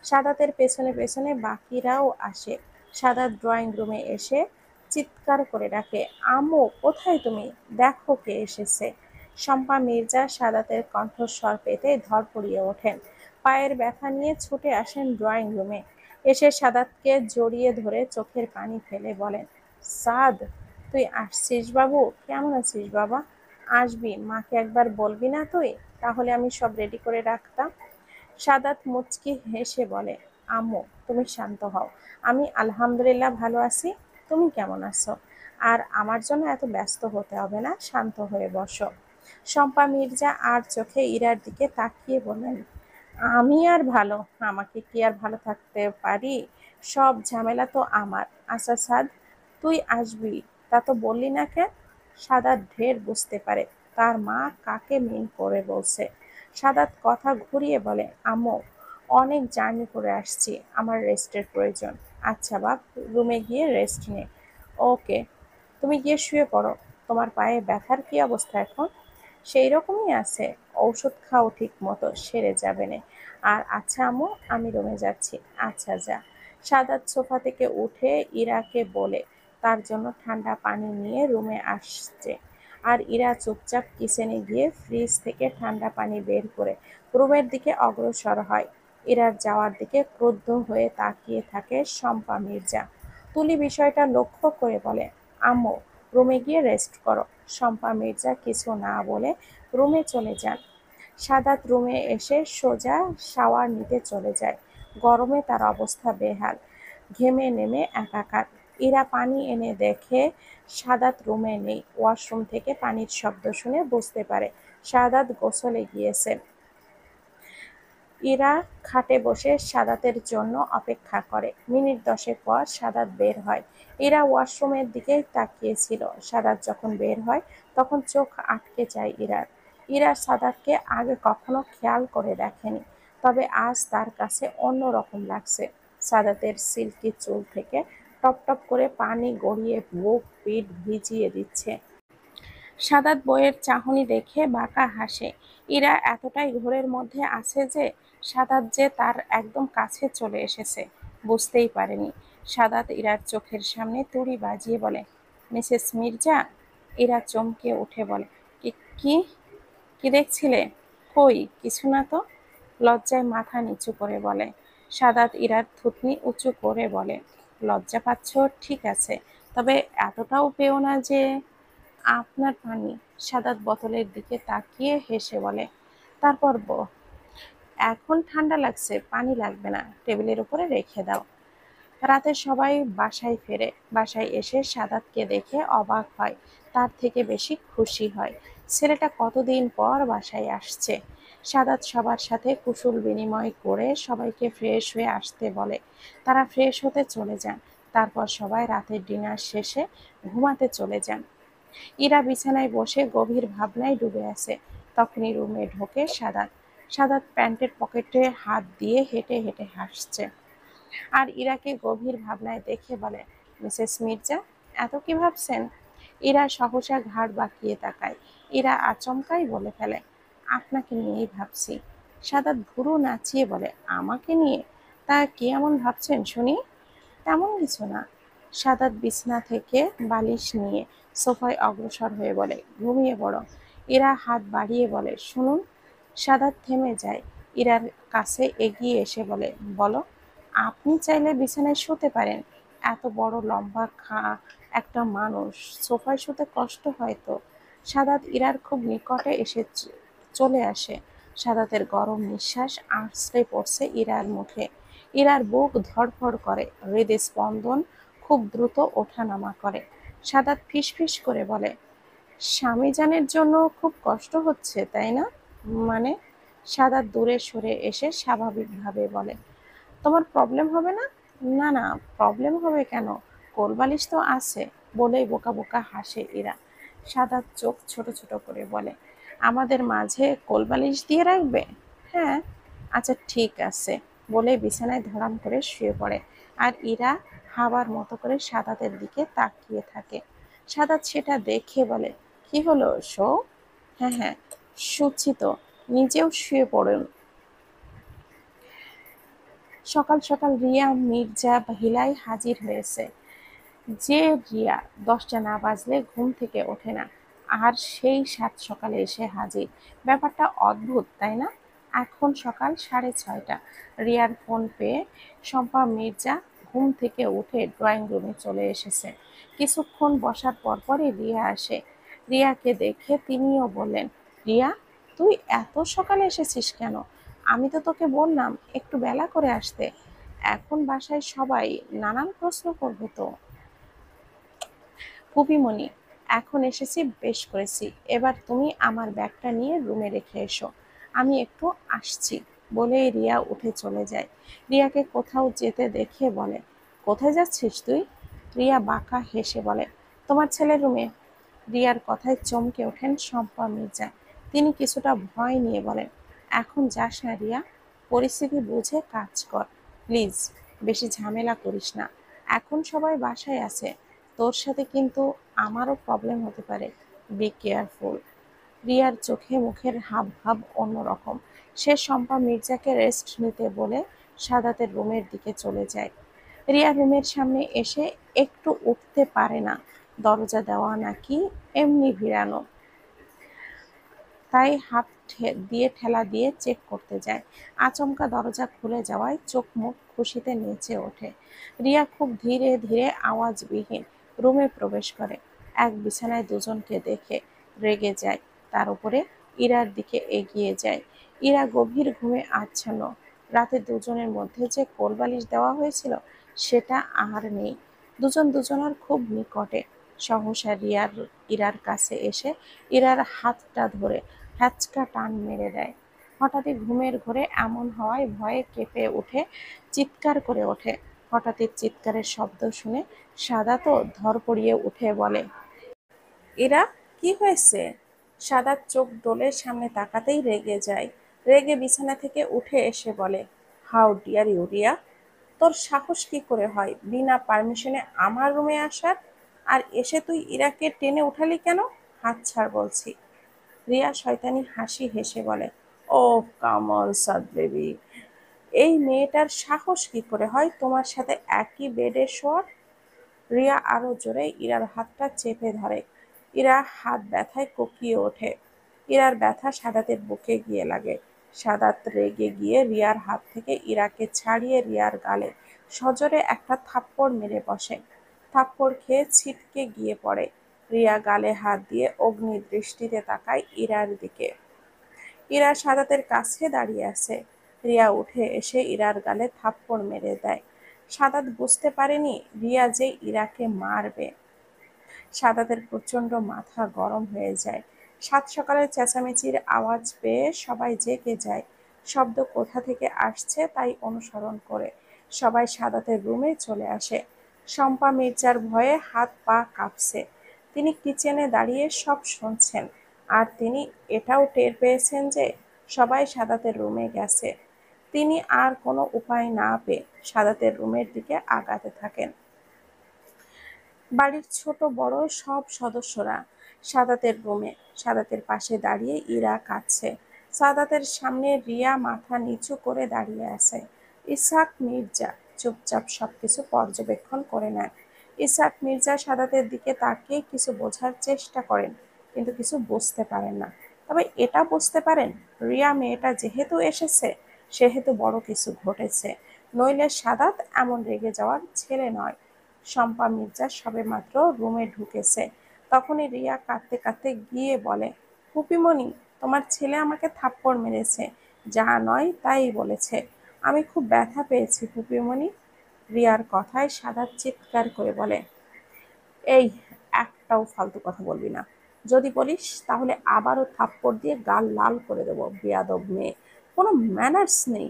সাদাতের পেছনে পেছনে বাকিরাও আসে। সাদাত ড্রয়িং রুমে এসে চিৎকার করে ডাকে, আম্মু কোথায় তুমি? দেখো কে এসেছে। শম্পা মির্জা সাদাতের কণ্ঠস্বর পেতে ধরপড়িয়ে ওঠেন। পায়ের ব্যথা নিয়ে ছুটে আসেন ড্রয়িং রুমে। এসে সাদাতকে জড়িয়ে ধরে চোখের পানি ফেলে বলেন, সাদ, তুই আসছিস বাবু? কেমন আছিস বাবা? আসবি, মাকে একবার বলবি না তুই? তাহলে আমি সব রেডি করে রাখতাম। সাদাত মুচকি হেসে বলে, আম্মু তুমি শান্ত হও। আমি আলহামদুলিল্লাহ ভালো আছি। তুমি কেমন আছো? আর আমার জন্য এত ব্যস্ত হতে হবে না, শান্ত হয়ে বসো। শম্পা মির্জা আর চোখে ইরার দিকে তাকিয়ে বললেন, আমি আর ভালো? আমাকে কি আর ভালো থাকতে পারি? সব ঝামেলা তো আমার। আচ্ছা সাদ, তুই আসবি তা তো বললি না কেন? সাদাত ঢের বুঝতে পারে তার মা কাকে মিন করে বলছে। সাদাত কথা ঘুরিয়ে বলে, আম্মু অনেক জার্নি করে আসছি, আমার রেস্টের প্রয়োজন। আচ্ছা বাপ, রুমে গিয়ে রেস্ট নে। ওকে, তুমি গিয়ে শুয়ে পড়ো। তোমার পায়ে ব্যথার কি অবস্থা এখন? সেই রকমই আছে, ঔষধ খাও ঠিক মতো, সেরে যাবে না। আর আচ্ছা আম্মু, আমি রুমে যাচ্ছি। আচ্ছা যা। সাদাত সোফা থেকে উঠে ইরাকে বলে তার জন্য ঠান্ডা পানি নিয়ে রুমে আসছে। আর ইরা চুপচাপ কিচেনে গিয়ে ফ্রিজ থেকে ঠান্ডা পানি বের করে রুমের দিকে অগ্রসর হয়। ইরার যাওয়ার দিকে ক্রুদ্ধ হয়ে তাকিয়ে থাকে শম্পা মির্জা। তুলি বিষয়টা লক্ষ্য করে বলে, আম্মু রুমে গিয়ে রেস্ট করো। শম্পা মির্জা কিছু না বলে রুমে চলে যান। সাদাত রুমে এসে সোজা শাওয়ার নিতে চলে যায়। গরমে তার অবস্থা বেহাল, ঘেমে নেমে একাকার। ইরা পানি এনে দেখে সাদাত রুমে নেই। ওয়াশরুম থেকে পানির শব্দ শুনে বুঝতে পারে সাদাত গোসলে গিয়েছে। ইরা খাটে বসে সাদাতের জন্য অপেক্ষা করে। মিনিট 10 পর সাদাত বের হয়। ইরা ওয়াশরুমের দিকেই তাকিয়েছিল। সাদাত যখন বের হয় তখন চোখ আটকে যায় ইরার। ইরা সাদাতকে আগে কখনো খেয়াল করে দেখেনি, তবে আজ তার কাছে অন্য রকম লাগছে। সাদাতের সিল্কি চুল থেকে টপ টপ করে পানি গড়িয়ে বুক পিঠ ভিজিয়ে দিচ্ছে। সাদাত বইয়ের চাহনি দেখে বাঁকা হাসে। ইরা এতটাই ঘোরের মধ্যে আছে যে সাদাত যে তার একদম কাছে চলে এসেছে বুঝতেই পারেনি। সাদাত ইরার চোখের সামনে তুড়ি বাজিয়ে বলে, মিসেস মির্জা। ইরা চমকে উঠে বলে, কি কি কি দেখছিলে? কই কিছু না তো। লজ্জায় মাথা নিচু করে বলে। সাদাত ইরার থুতনি উঁচু করে বলে, লজ্জা পাচ্ছ ঠিক আছে, তবে এতটাও পেও না যে। আপনার পানি। সাদাত বোতলের দিকে তাকিয়ে হেসে বলে, তারপর এখন ঠান্ডা লাগছে, পানি লাগবে না, টেবিলের উপরে রেখে দাও। রাতে সবাই বাসায় ফেরে। বাসায় এসে সাদাতকে দেখে অবাক হয়, তার থেকে বেশি খুশি হয়। ছেলেটা কতদিন পর বাসায় আসছে। সাদাত সবার সাথে কুশল বিনিময় করে সবাইকে ফ্রেশ হয়ে আসতে বলে। তারা ফ্রেশ হতে চলে যান। তারপর সবাই রাতের ডিনার শেষে ঘুমাতে চলে যান। ইরা বিছানায় বসে গভীর ভাবনায় ডুবে আছে। তখনই রুমে ঢোকে সাদাত। সাদাত প্যান্টের পকেটে হাত দিয়ে হেঁটে হেঁটে হাসছে। আর ইরাকে গভীর ভাবনায় দেখে বলে, মিসেস মির্জা, এত কি ভাবছেন? ইরা সহসা ঘাড় বাঁকিয়ে তাকায়। ইরা আচমকাই বলে ফেলে, আপনাকে নিয়েই ভাবছি। সাদাত ভুরু নাচিয়ে বলে, আমাকে নিয়ে? তা কি এমন ভাবছেন শুনি? তেমন কিছু না। সাদাত বিছানা থেকে বালিশ নিয়ে সোফায় অগ্রসর হয়ে বলে, ঘুমিয়ে পড়ো। ইরা হাত বাড়িয়ে বলে, শুনুন। সাদাত থেমে যায়। ইরার কাছে এগিয়ে এসে বলে, বলো। আপনি চাইলে বিছানায় শুতে পারেন। এত বড় লম্বা একটা মানুষ সোফায় শুতে কষ্ট হয় তো। সাদাত ইরার খুব নিকটে এসে চলে আসে। সাদাতের গরম নিঃশ্বাস আছড়ে পড়ছে ইরার মুখে। ইরার বুক ধড়ফড় করে, হৃদস্পন্দন খুব দ্রুত ওঠানামা করে। সাদাত ফিসফিস করে বলে, স্বামীজানের জন্য খুব কষ্ট হচ্ছে তাই না? মানে? সাদাত দূরে সরে এসে স্বাভাবিকভাবে বলে, তোমার প্রবলেম হবে না? না না, প্রবলেম হবে কেন, কোলবালিশ তো আছে। বলেই বোকা বোকা হাসে ইরা। সাদাত চোখ ছোট ছোট করে বলে, আমাদের মাঝে কোলবালিশ দিয়ে রাখবে? হ্যাঁ। আচ্ছা ঠিক আছে। বলে বিছানায় ধরাম করে শুয়ে পড়ে। আর ইরা হাওয়ার মতো করে সাদাতের দিকে তাকিয়ে থাকে। সাদাত সেটা দেখে বলে, কি হলো, শো? হ্যাঁ হ্যাঁ, শুচ্ছি তো। নিজেও শুয়ে পড়ুন। সকাল সকাল রিয়া মির্জা ভিলায় হাজির হয়েছে। যে রিয়া 10টা না বাজলে ঘুম থেকে ওঠে না, আর সেই সাত সকালে এসে হাজির। ব্যাপারটা অদ্ভুত তাই না? এখন সকাল 6:30। রিয়ার ফোন পেয়ে শম্পা মির্জা ঘুম থেকে উঠে ড্রয়িং রুমে চলে এসেছে। কিছুক্ষণ বসার পরপরই রিয়া আসে। রিয়াকে দেখে তিনিও বললেন, রিয়া, তুই এত সকালে এসেছিস কেন? আমি তো তোকে বললাম একটু বেলা করে আসতে। এখন বাসায় সবাই নানান প্রশ্ন করবে তো। পুপিমণি, এখন এসেছি বেশ করেছি। এবার তুমি আমার ব্যাগটা নিয়ে রুমে রেখে এসো, আমি একটু আসছি। বলেই রিয়া উঠে চলে যায়। রিয়াকে কোথাও যেতে দেখে বলে, কোথায় যাচ্ছিস তুই? রিয়া বাঁকা হেসে বলে, তোমার ছেলের রুমে। রিয়ার কথায় চমকে ওঠেন শম্পা মির্জা। তিনি কিছুটা ভয় নিয়ে বলেন, এখন যাস না রিয়া, পরিস্থিতি বুঝে কাজ কর প্লিজ, বেশি ঝামেলা করিস না। এখন সবাই বাসায় আছে, তোর সাথে কিন্তু আমারও প্রবলেম হতে পারে, বি কেয়ারফুল। রিয়ার চোখে মুখের হাবভাব অন্যরকম। সে শম্পা মির্জাকে রেস্ট নিতে বলে সাদাতের রুমের দিকে চলে যায়। রিয়া রুমের সামনে এসে একটু উঠতে পারে না, দরজা দেওয়া নাকি এমনি ভিড়ানো, তাই হাত দিয়ে ঠেলা দিয়ে চেক করতে যায়। আচমকা দরজা খুলে যাওয়ায় চোখ মুখ খুশিতে নেচে ওঠে। রিয়া খুব ধীরে ধীরে আওয়াজবিহীন রুমে প্রবেশ করে। এক বিছানায় দুজনকে দেখে রেগে যায়। তার উপরে ইরার দিকে এগিয়ে যায়। ইরা গভীর ঘুমে আচ্ছন্ন। রাতে দুজনের মধ্যে যে কোলবালিশ দেওয়া হয়েছিল সেটা আর নেই। দুজন দুজনের খুব নিকটে। সহসা ইরার কাছে এসে ইরার হাতটা ধরে হ্যাচকা টান মেরে দেয়। হঠাৎই ঘুমের ঘোরে এমন হওয়ায় ভয়ে কেঁপে উঠে চিৎকার করে ওঠে। হঠাৎই চিৎকারের শব্দ শুনে সাদা তো ধরপড়িয়ে উঠে বলে, ইরা, কি হয়েছে? সাদার চোখ ডোলে সামনে তাকাতেই রেগে যায়। রেগে বিছানা থেকে উঠে এসে বলে, হাউ ডিয়ার ইউ রিয়া, তোর সাহস কি করে হয় বিনা পারমিশনে আমার রুমে আসার? আর এসে তুই ইরাকে টেনে উঠালি কেন? হাত ছাড় বলছি। রিয়া শয়তানি হাসি হেসে বলে, ও কামল সাদ বেবি, এই মেয়েটার সাহস কি করে হয় তোমার সাথে একই বেডে শোয়ার? রিয়া আরো জোরে ইরার হাতটা চেপে ধরে। ইরা হাত ব্যথায় কোকিয়ে ওঠে। ইরার ব্যথা সাদাতের বুকে গিয়ে লাগে। সাদাত রেগে গিয়ে রিয়ার হাত থেকে ইরাকে ছাড়িয়ে রিয়ার গালে সজোরে একটা থাপ্পড় মেরে বসে। থাপ্পড় খেয়ে ছিটকে গিয়ে পড়ে। রিয়া গালে হাত দিয়ে অগ্নি দৃষ্টিতে তাকায় ইরার দিকে। ইরা সাদাতের কাছে দাঁড়িয়ে আছে। রিয়া উঠে এসে ইরার গালে থাপ্পড় মেরে দেয়। সাদাত বুঝতে পারেনি রিয়া যে ইরাকে মারবে। সাদাতের প্রচন্ড মাথা গরম হয়ে যায়। সাত সকালের চেঁচামেচির আওয়াজ পেয়ে সবাই জেগে যায়। শব্দ কোথা থেকে আসছে তাই অনুসরণ করে সবাই সাদাতের রুমে চলে আসে। শম্পা মির্জার ভয়ে হাত পা কাঁপছে। তিনি কিচেনে দাঁড়িয়ে সব শুনছেন। আর তিনি এটাও টের পেয়েছেন যে সবাই সাদাতের রুমে গেছে। তিনি আর কোনো উপায় না পেয়ে সাদাতের রুমের দিকে আগাতে থাকেন। বাড়ির ছোট বড় সব সদস্যরা সাদাতের রুমে। সাদাতের পাশে দাঁড়িয়ে ইরা কাঁদছে। সাদাতের সামনে রিয়া মাথা নিচু করে দাঁড়িয়ে আছে। ইসহাক মির্জা চুপচাপ সবকিছু পর্যবেক্ষণ করে নেন। ইসহাক মির্জা সাদাতের দিকে তাকিয়ে কিছু বোঝার চেষ্টা করেন, কিন্তু কিছু বুঝতে পারেন না। তবে এটা বুঝতে পারেন, রিয়া মেয়েটা যেহেতু এসেছে সেহেতু বড় কিছু ঘটেছে, নইলে সাদাত এমন রেগে যাওয়ার ছেলে নয়। শম্পা মির্জা সবেমাত্র রুমে ঢুকেছে। তখনই রিয়া কাঁদতে কাঁদতে গিয়ে বলে, ফুপিমণি, তোমার ছেলে আমাকে থাপ্পড় মেরেছে, যা নয় তাই বলেছে। আমি খুব ব্যথা পেয়েছি ফুপিমণি। রিয়ার কথায় সাদাত চিৎকার করে বলে, এই, একটাও ফালতু কথা বলবি না। যদি বলিস তাহলে আবারও থাপ্পড় দিয়ে গাল লাল করে দেবো। বেয়াদব মেয়ে, কোনো ম্যানার্স নেই।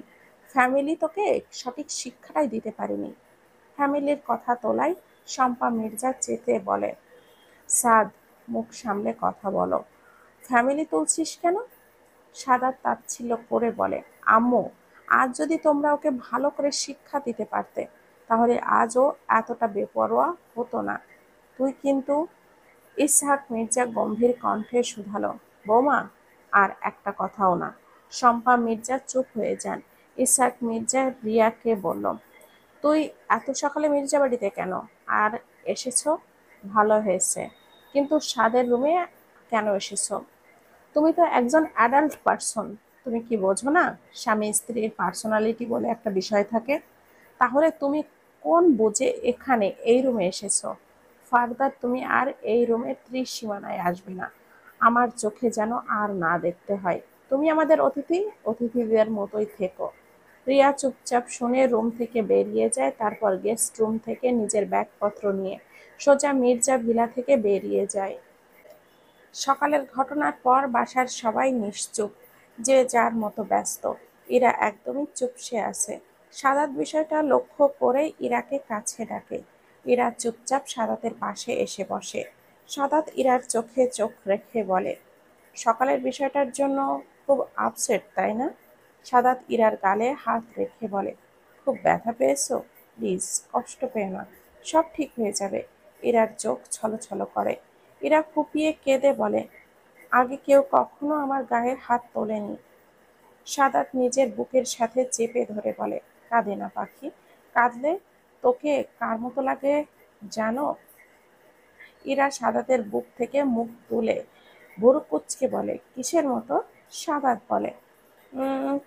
ফ্যামিলি তোকে সঠিক শিক্ষাটাই দিতে পারেনি। ফ্যামিলির কথা তোলায় শম্পা মির্জা চেতে বলে, সাদ, মুখ সামলে কথা বলো। ফ্যামিলি তুলছিস কেন? সাদাত তাচ্ছিল্য করে বলে, আম্মু, আজ যদি তোমরা ওকে ভালো করে শিক্ষা দিতে পারতে তাহলে আজও এতটা বেপরোয়া হতো না। তুই কিন্তু। ইসহাক মির্জা গম্ভীর কণ্ঠে শুধালো, বৌমা, আর একটা কথাও না। শম্পা মির্জা চুপ হয়ে যান। ইসহাক মির্জা রিয়াকে বলল, তুই এত সকালে মির্জা বাড়িতে কেন? আর এসেছো, ভালো হয়েছে, কিন্তু সাদের রুমে কেন এসেছো? তুমি তো একজন অ্যাডাল্ট পারসন, তুমি কি বোঝো না স্বামী স্ত্রীর পার্সোনালিটি বলে একটা বিষয় থাকে? তাহলে তুমি কোন বুঝে এখানে এই রুমে এসেছো? ফার্দার তুমি আর এই রুমের ত্রিসীমানায় আসবে না। আমার চোখে যেন আর না দেখতে হয়। তুমি আমাদের অতিথি, অতিথিদের মতোই থেকো। রিয়া চুপচাপ শুনে রুম থেকে বেরিয়ে যায়। তারপর গেস্ট রুম থেকে নিজের ব্যাগপত্র নিয়ে সোজা মির্জা ভিলা থেকে বেরিয়ে যায়। সকালের ঘটনার পর বাসার সবাই নিশ্চুপ, যে যার মতো ব্যস্ত। ইরা একদমই চুপসে আছে। সাদাত বিষয়টা লক্ষ্য করে ইরাকে কাছে ডাকে। ইরা চুপচাপ সাদাতের পাশে এসে বসে। সাদাত ইরার চোখে চোখ রেখে বলে, সকালের বিষয়টার জন্য খুব আপসেট, তাই না? সাদাত ইরার গালে হাত রেখে বলে, খুব ব্যথা পেয়েছো? প্লিজ কষ্ট পেও না, সব ঠিক হয়ে যাবে। ইরার চোখ ছলছল করে। ইরা ফুপিয়ে কেঁদে বলে, আগে কেউ কখনো আমার গায়ে হাত তোলেনি। সাদাত নিজের বুকের সাথে চেপে ধরে বলে, কাঁদে না পাখি, কাঁদলে তোকে কার মতো লাগে জানো? ইরা সাদাতের বুক থেকে মুখ তুলে ভুরু কুঁচকে বলে, কিসের মতো? সাদাত বলে,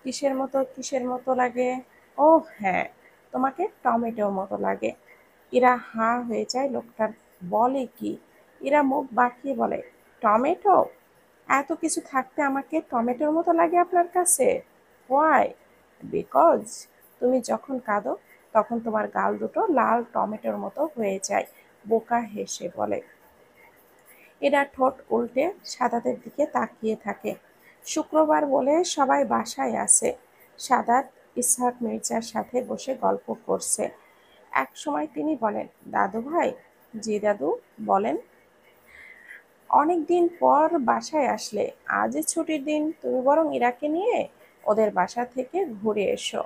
কিসের মতো কিসের মতো লাগে? ও হ্যাঁ, তোমাকে টমেটোর মতো লাগে। ইরা হাঁ হয়ে যায়। লোকটার বলে কি? ইরা মুখ বাঁকিয়ে বলে, টমেটো? এত কিছু থাকতে আমাকে টমেটোর মতো লাগে আপনার কাছে? হোয়াই? বিকজ তুমি যখন কাঁদো তখন তোমার গাল দুটো লাল টমেটোর মতো হয়ে যায়। বোকা হেসে বলে। এরা ঠোঁট উল্টে সাদাতের দিকে তাকিয়ে থাকে। শুক্রবার বলে সবাই বাসায় আছে। সাদাত ইসহাক মির্জার সাথে বসে গল্প করছে। এক সময় তিনি বলেন, দাদু ভাই। জি দাদু, বলেন। অনেক দিন পর বাসায় আসলে, আজই ছুটির দিন, তুমি বরং ইরাকে নিয়ে ওদের বাসা থেকে ঘুরে এসো।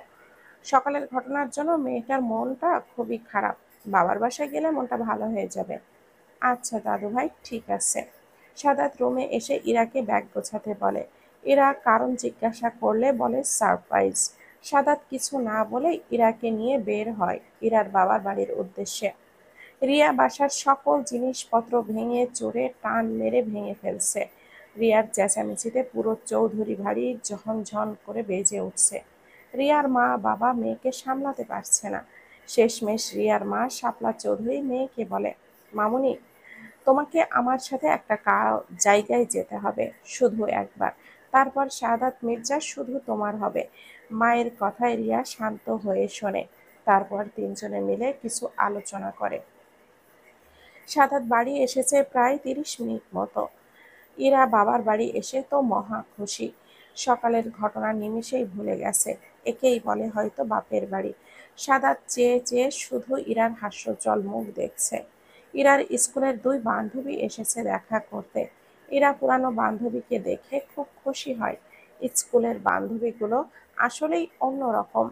সকালের ঘটনার জন্য মেয়েটার মনটা খুবই খারাপ। বাবার বাসায় গেলে মনটা ভালো হয়ে যাবে। আচ্ছা দাদু ভাই, ঠিক আছে। সাদাত রুমে এসে ইরাকে ব্যাগ গোছাতে বলে। ইরা কারণ জিজ্ঞাসা করলে বলে সারপ্রাইজ। সাদাত কিছু না বলে ইরাকে নিয়ে বের হয় ইরার বাবার বাড়ির উদ্দেশ্যে। রিয়া বাসার সকল জিনিসপত্র ভেঙে চুরে টান মেরে ভেঙে ফেলছে। রিয়ার চেঁচামেচিতে পুরো চৌধুরী বাড়ি ঝনঝন করে বেজে উঠছে। রিয়ার মা বাবা মেয়েকে সামলাতে পারছে না। শেষমেশ রিয়ার মা শাপলা চৌধুরী মেয়েকে বলে, মামুনি, তোমাকে আমার সাথে একটা জায়গায় যেতে হবে, শুধু একবার। তারপর সাদাত মির্জা শুধু তোমার হবে। মায়ের কথায় রিয়া শান্ত হয়ে শোনে। তারপর তিনজনে মিলে কিছু আলোচনা করে। সাদাত বাড়ি এসেছে প্রায় 30 মিনিট মতো। ইরা বাবার বাড়ি এসে তো মহা খুশি। সকালের ঘটনা নিমেষেই ভুলে গেছে। একেই বলে হয়তো বাপের বাড়ি। সাদাত চেয়ে চেয়ে শুধু ইরার হাস্যোজ্জ্বল মুখ দেখছে। ইরার স্কুলের 2 বান্ধবী এসেছে দেখা করতে। ইরা পুরানো বান্ধবীকে দেখে খুব খুশি হয়। স্কুলের বান্ধবীগুলো আসলেই অন্যরকম।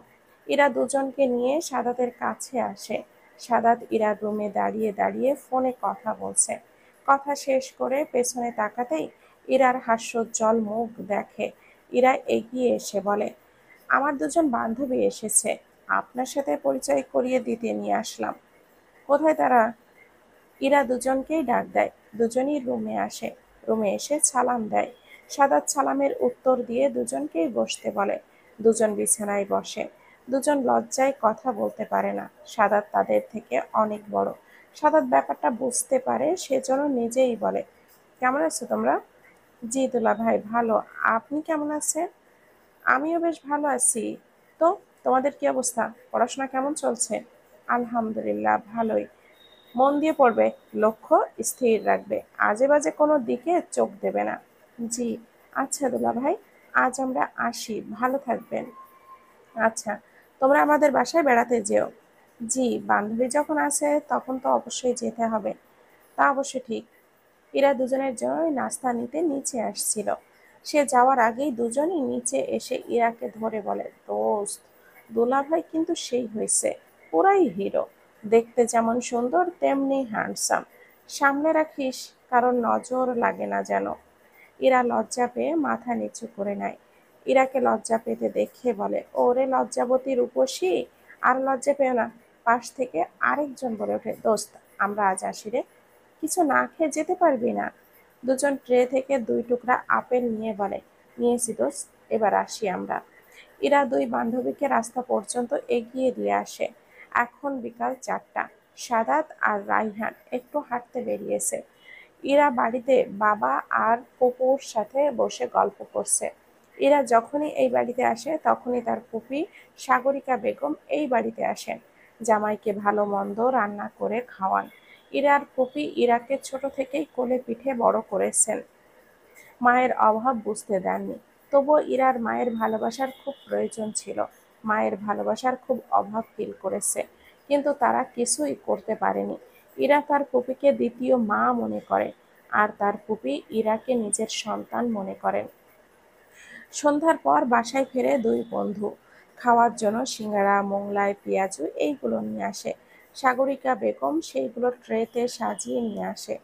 ইরা দুজনকে নিয়ে সাদাতের কাছে আসে। সাদাত ইরার রুমে দাঁড়িয়ে দাঁড়িয়ে ফোনে কথা বলছে। কথা শেষ করে পেছনে তাকাতেই ইরার হাস্যোজ্জ্বল মুখ দেখে। ইরা এগিয়ে এসে বলে, আমার দুজন বান্ধবী এসেছে, আপনার সাথে পরিচয় করিয়ে দিতে নিয়ে আসলাম। কোথায় তারা? ইরা দুজনকেই ডাক দেয়। দুজনই রুমে আসে। রুমে এসে সালাম দেয়। সাদাত সালামের উত্তর দিয়ে দুজনকেই বসতে বলে। দুজন বিছানায় বসে। দুজন লজ্জায় কথা বলতে পারে না। সাদাত তাদের থেকে অনেক বড়। সাদাত ব্যাপারটা বুঝতে পারে, সেজন্য নিজেই বলে, কেমন আছো তোমরা? জি দুলা ভাই, ভালো। আপনি কেমন আছেন? আমিও বেশ ভালো আছি। তো তোমাদের কি অবস্থা? পড়াশোনা কেমন চলছে? আলহামদুলিল্লাহ, ভালোই। মন দিয়ে পড়বে, লক্ষ্য স্থির রাখবে, আজে বাজে কোনো দিকে চোখ দেবে না। জি। আচ্ছা দুলা ভাই, আজ আমরা আসি, ভালো থাকবেন। আচ্ছা, তোমরা আমাদের বাসায় বেড়াতে যেও। জি, বান্ধবী যখন আছে তখন তো অবশ্যই যেতে হবে। তা অবশ্য ঠিক। এরা দুজনের জন্যই নাস্তা নিতে নিচে আসছিল। সে যাওয়ার আগেই দুজনই নিচে এসে ইরাকে ধরে বলে, দোস্ত, দুলাভাই কিন্তু সেই হয়েছে, পুরাই হিরো। দেখতে যেমন সুন্দর তেমনি হ্যান্ডসাম। সামনে রাখিস, কারণ নজর লাগে না যেন। ইরা লজ্জা পেয়ে মাথা নিচু করে নেয়। ইরাকে লজ্জা পেতে দেখে বলে, ওরে লজ্জাবতী রূপসী, আর লজ্জা পেও না। পাশ থেকে আরেকজন বলে ওঠে, দোস্ত, আমরা আজ আসি রে, কিছু না খেয়ে যেতে পারবি না? দুজন ট্রে থেকে 2 টুকরা আপেল নিয়ে বলে, নিয়েছি দোস্ত, এবার আসি আমরা। এরা দুই বান্ধবীকে রাস্তা পর্যন্ত এগিয়ে দিয়ে আসে। এখন বিকাল 4টা। সাদাত আর রাইহান একটু হাঁটতে বেরিয়েছে। এরা বাড়িতে বাবা আর ফুপুর সাথে বসে গল্প করছে। এরা যখনই এই বাড়িতে আসে তখনই তার ফুপি সাগরিকা বেগম এই বাড়িতে আসেন। জামাইকে ভালো মন্দ রান্না করে খাওয়ান। ইরার ফুপি ইরাকে ছোট থেকেই কোলে পিঠে বড় করেছেন, মায়ের অভাব বুঝতে দেননি। তবুও ইরার মায়ের ভালোবাসার খুব প্রয়োজন ছিল। মায়ের ভালোবাসার খুব অভাব ফিল করেছে, কিন্তু তারা কিছুই করতে পারেনি। ইরা তার ফুপিকে দ্বিতীয় মা মনে করে, আর তার ফুপি ইরাকে নিজের সন্তান মনে করেন। সন্ধ্যার পর বাসায় ফিরে দুই বন্ধু। খাওয়ার জন্য সিঙ্গারা, মোংলাই, পেঁয়াজু এইগুলো নিয়ে আসে। সাগরিকা বেগম সেইগুলো ট্রেতে সাজিয়ে নিয়ে আসে।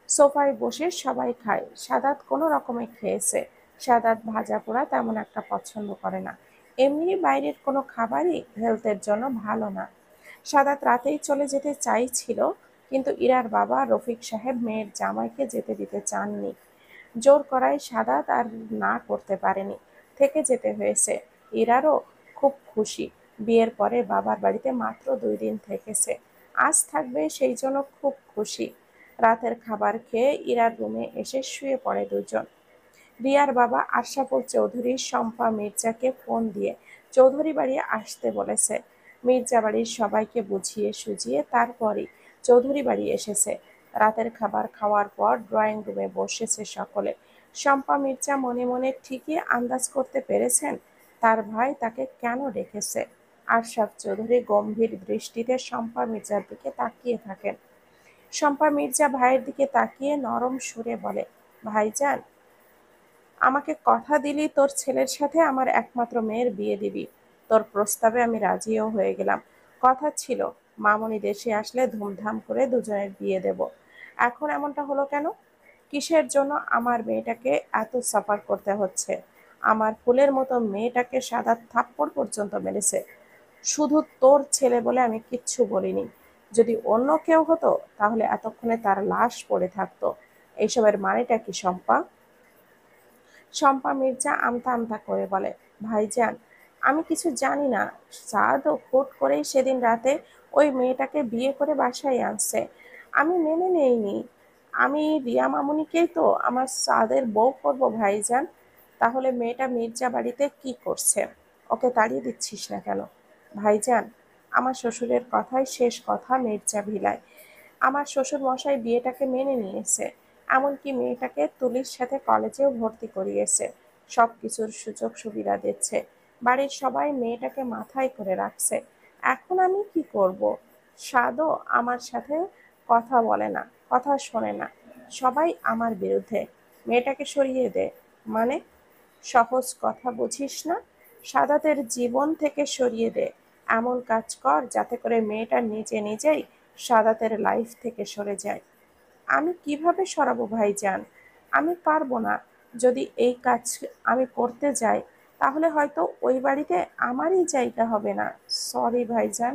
সোফায় বসে সবাই খায়। সাদাত কোনো রকমে খেয়েছে। সাদাত ভাজা পোড়া তেমন একটা পছন্দ করে না। এমনি বাইরের কোনো খাবারই হেলথের জন্য ভালো না। সাদাত রাতেই চলে যেতে চাইছিল, কিন্তু ইরার বাবা রফিক সাহেব মেয়ের জামাইকে যেতে দিতে চাননি। জোর করায় সাদাত আর না করতে পারেনি, থেকে যেতে হয়েছে। ইরারও খুব খুশি, বিয়ের পরে বাবার বাড়িতে মাত্র 2 দিন থেকেছে, আজ থাকবে, সেই জন্য খুব খুশি। রাতের খাবার খেয়ে ইরার রুমে এসে শুয়ে পড়ে দুজন। রিয়ার বাবা আশরাফুল চৌধুরী শম্পা মির্জাকে ফোন দিয়ে চৌধুরী বাড়ি আসতে বলেছে। মির্জা বাড়ির সবাইকে বুঝিয়ে সুঝিয়ে তারপরই চৌধুরী বাড়ি এসেছে। রাতের খাবার খাওয়ার পর ড্রয়িং রুমে বসেছে সকলে। শম্পা মির্জা মনে মনে ঠিকই আন্দাজ করতে পেরেছেন তার ভাই তাকে কেন ডেকেছে। আশরাফ চৌধুরী গম্ভীর দৃষ্টিতে শম্পা মির্জার দিকে তাকিয়ে থাকেন। শম্পা মির্জা ভাইয়ের দিকে তাকিয়ে নরম সুরে বলে, ভাইজান, আমাকে কথা দিলি তোর ছেলের সাথে আমার একমাত্র মেয়ের বিয়ে দিবি। তোর প্রস্তাবে আমি রাজিও হয়ে গেলাম। কথা ছিল মামুনি দেশে আসলে ধুমধাম করে দুজনের বিয়ে দেব। এখন এমনটা হলো কেন? কিসের জন্য আমার মেয়েটাকে এত সাফার করতে হচ্ছে? আমার ফুলের মতো মেয়েটাকে সাদা থাপ্পড় পর্যন্ত মেরেছে। শুধু তোর ছেলে বলে আমি কিচ্ছু বলিনি। যদি অন্য কেউ হতো তাহলে এতক্ষণে তার লাশ পড়ে থাকতো। এইসবের মানেটা কি শম্পা? শম্পা মির্জা আমতা আমতা করে বলে, ভাইজান, আমি কিছু জানি না। সাদও হুট করেই সেদিন রাতে ওই মেয়েটাকে বিয়ে করে বাসায় আনছে, আমি মেনে নেইনি। আমি রিয়া মামুনিকেই তো আমার সাদের বউ করবো ভাইজান। তাহলে মেয়েটা মির্জা বাড়িতে কি করছে? ওকে তাড়িয়ে দিচ্ছিস না কেন? ভাইজান, আমার শ্বশুরের কথাই শেষ কথা মির্জা ভিলায়। আমার শ্বশুর মশাই বিয়েটাকে মেনে নিয়েছে, এমনকি মেয়েটাকে তুলির সাথে কলেজেও ভর্তি করিয়েছে, সব কিছুর সুযোগ সুবিধা দিচ্ছে। বাড়ির সবাই মেয়েটাকে মাথায় করে রাখছে। এখন আমি কি করব? সাদও আমার সাথে কথা বলে না, কথা শোনে না, সবাই আমার বিরুদ্ধে। মেয়েটাকে সরিয়ে দে। মানে? সহজ কথা বুঝিস না? সাদাতের জীবন থেকে সরিয়ে দে। এমন কাজ কর যাতে করে মেয়েটা নিজে নিজেই সাদাতের লাইফ থেকে সরে যায়। আমি কিভাবে সরাবো ভাইজান? আমি পারবো না। যদি এই কাজ আমি করতে যাই তাহলে হয়তো ওই বাড়িতে আমারই জায়গা হবে না। সরি ভাইজান।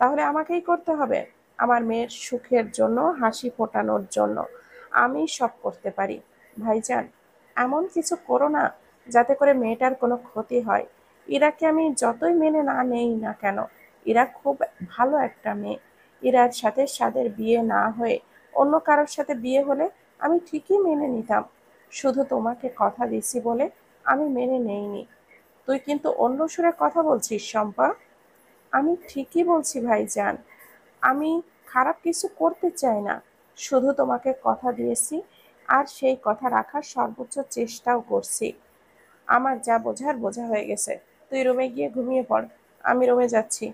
তাহলে আমাকেই করতে হবে। আমার মেয়ের সুখের জন্য, হাসি ফোটানোর জন্য আমি সব করতে পারি। ভাইজান, এমন কিছু করো না যাতে করে মেয়েটার কোনো ক্ষতি হয়। ইরাকে আমি যতই মেনে না নেই না কেন, ইরা খুব ভালো একটা মেয়ে। ইরার সাথে সাদের বিয়ে না হয়ে অন্য কারোর সাথে বিয়ে হলে আমি ঠিকই মেনে নিতাম। শুধু তোমাকে কথা দিছি বলে আমি মেনে নেইনি। তুই কিন্তু অন্য সুরে কথা বলছিস শম্পা। আমি ঠিকই বলছি ভাইজান। আমি খারাপ কিছু করতে চাই না, শুধু তোমাকে কথা দিয়েছি আর সেই কথা রাখার সর্বোচ্চ চেষ্টাও করছি। আমার যা বোঝার বোঝা হয়ে গেছে। তুই রুমে গিয়ে ঘুমিয়ে পড়, আমি রুমে যাচ্ছি।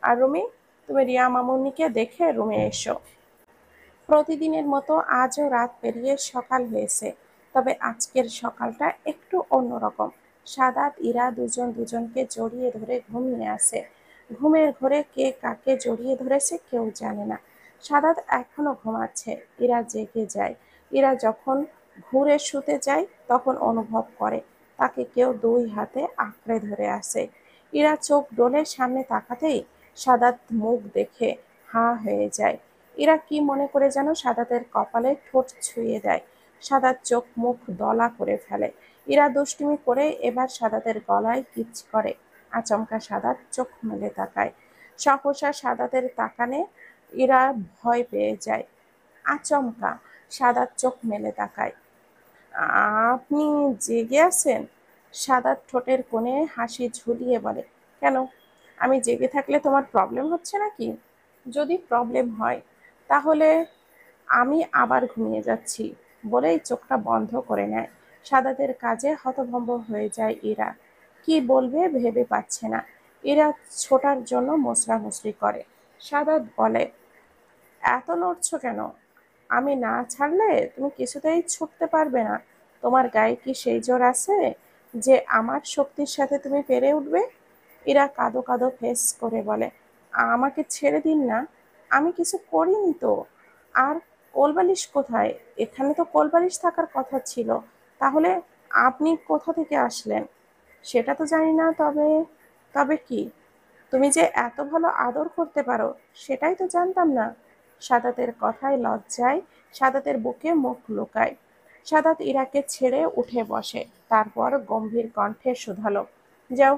আর রুমি, তুমি রিয়া মামুনিকে দেখে রুমে এসো। প্রতিদিনের মতো আজও রাত পেরিয়ে সকাল হয়েছে, তবে আজকের সকালটা একটু অন্যরকম। সাদাত ইরা দুজন দুজনকে জড়িয়ে ধরে ঘুমিয়ে আছে। ঘুমের ঘোরে কে কাকে জড়িয়ে ধরেছে কেউ জানে না। সাদাত এখনো ঘুমাচ্ছে, ইরা জেগে যায়। ইরা যখন ঘুরে শুতে যায় তখন অনুভব করে তাকে কেউ দুই হাতে আঁকড়ে ধরে আছে। ইরা চোখ ডোলে সামনে তাকাতেই সাদাত মুখ দেখে হাঁ হয়ে যায়। ইরা কি মনে করে যেন সাদাতের কপালে ঠোঁট ছুঁয়ে দেয়। সাদাত চোখ মুখ দলা করে ফেলে। ইরা দুষ্টুমি করে এবার সাদাতের গলায় কিচ করে। আচমকা সাদাত চোখ মেলে তাকায়। সহসা সাদাতের তাকানে ইরা ভয় পেয়ে যায়। আচমকা সাদাত চোখ মেলে তাকায়। আপনি জেগে আছেন? সাদাত ঠোঁটের কোণে হাসি ঝুলিয়ে বলে, কেন, আমি জেগে থাকলে তোমার প্রবলেম হচ্ছে নাকি? যদি প্রবলেম হয় তাহলে আমি আবার ঘুমিয়ে যাচ্ছি বলেই চোখটা বন্ধ করে নেয়। সাদাতের কাজে হতভম্ব হয়ে যায় ইরা। কি বলবে ভেবে পাচ্ছে না। ইরা ছোটার জন্য মোছড়ামুছড়ি করে। সাদাত বলে, এত নড়ছো কেন? আমি না ছাড়লে তুমি কিছুতেই ছুটতে পারবে না। তোমার গায়ে কি সেই জোর আছে যে আমার শক্তির সাথে তুমি পেরে উঠবে? ইরা কাঁদো কাঁদো ফেস করে বলে, আমাকে ছেড়ে দিন না, আমি কিছু করিনি তো। আর কোলবালিশ কোথায়? এখানে তো কোলবালিশ থাকার কথা ছিল। তাহলে আপনি কোথা থেকে আসলেন? সেটা তো জানি না, তবে তবে কি? তুমি যে এত ভালো আদর করতে পারো সেটাই তো জানতাম না। সাদাতের কথায় লজ্জায় সাদাতের বুকে মুখ লুকায়। সাদাত ইরাকে ছেড়ে উঠে বসে, তারপর গম্ভীর কণ্ঠে শুধালো, যাও,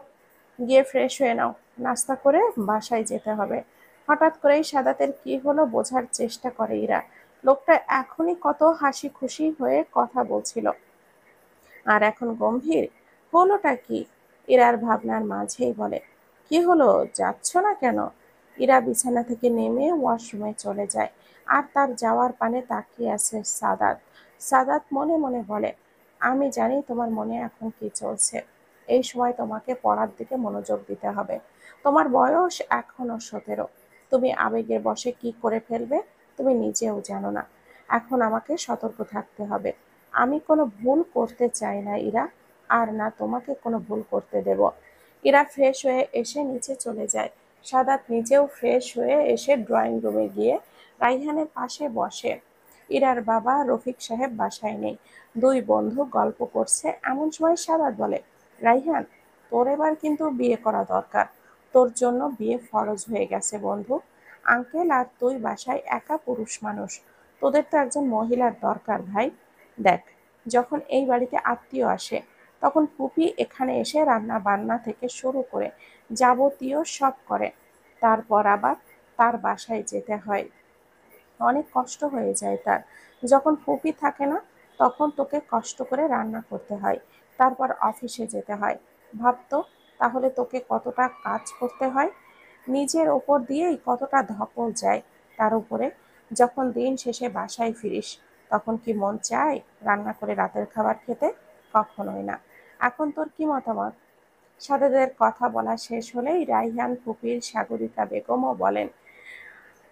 গিয়ে ফ্রেশ হয়ে নাও, নাস্তা করে বাসায় যেতে হবে। হঠাৎ করেই সাদাতের কি হলো বোঝার চেষ্টা করে ইরা। লোকটা এখনই কত হাসি খুশি হয়ে কথা বলছিল, আর এখন গম্ভীর হলোটা কি? ইরার ভাবনার মাঝেই বলে, কি হলো, যাচ্ছ না কেন? ইরা বিছানা থেকে নেমে ওয়াশরুমে চলে যায়, আর তার যাওয়ার পানে তাকিয়ে আছে সাদাত। সাদাত মনে মনে বলে, আমি জানি তোমার মনে এখন কি চলছে। এই সময় তোমাকে পড়ার দিকে মনোযোগ দিতে হবে। তোমার বয়স এখনো 17। তুমি আবেগের বশে কি করে ফেলবে তুমি নিজেও জানো না। এখন আমাকে সতর্ক থাকতে হবে। আমি কোনো ভুল করতে চাই না ইরা, আর না তোমাকে কোনো ভুল করতে দেব। ইরা ফ্রেশ হয়ে এসে নিচে চলে যায়। সাদাত নিজেও ফ্রেশ হয়ে এসে ড্রয়িং রুমে গিয়ে রাইহানের পাশে বসে। ইরার বাবা রফিক সাহেব বাসায় নেই। দুই বন্ধু গল্প করছে এমন সময় সাদাত বলে, রাইহান, তোর এবার কিন্তু বিয়ে করা দরকার। তোর জন্য বিয়ে ফরজ হয়ে গেছে বন্ধু। আঙ্কেল আর তুই বাসায় একা পুরুষ মানুষ, তোদের তো একজন মহিলার দরকার ভাই। দেখ, যখন এই বাড়িতে আত্মীয় আসে তখন ফুপি এখানে এসে রান্না বান্না থেকে শুরু করে যাবতীয় সব করে। তারপর আবার তার বাসায় যেতে হয়, অনেক কষ্ট হয়ে যায় তার। যখন ফুপি থাকে না তখন তোকে কষ্ট করে রান্না করতে হয়, তারপর অফিসে যেতে হয়। ভাবতো তাহলে তোকে কতটা কাজ করতে হয়, নিজের ওপর দিয়েই কতটা ধকল যায়। তার উপরে যখন দিন শেষে বাসায় ফিরিস তখন কি মন চায় রান্না করে রাতের খাবার খেতে? কখনোই না। এখন তোর কি মতামত? সাদেদের কথা বলা শেষ হলেই রাইহান ফুপির সাগরিকা বেগমও বলেন,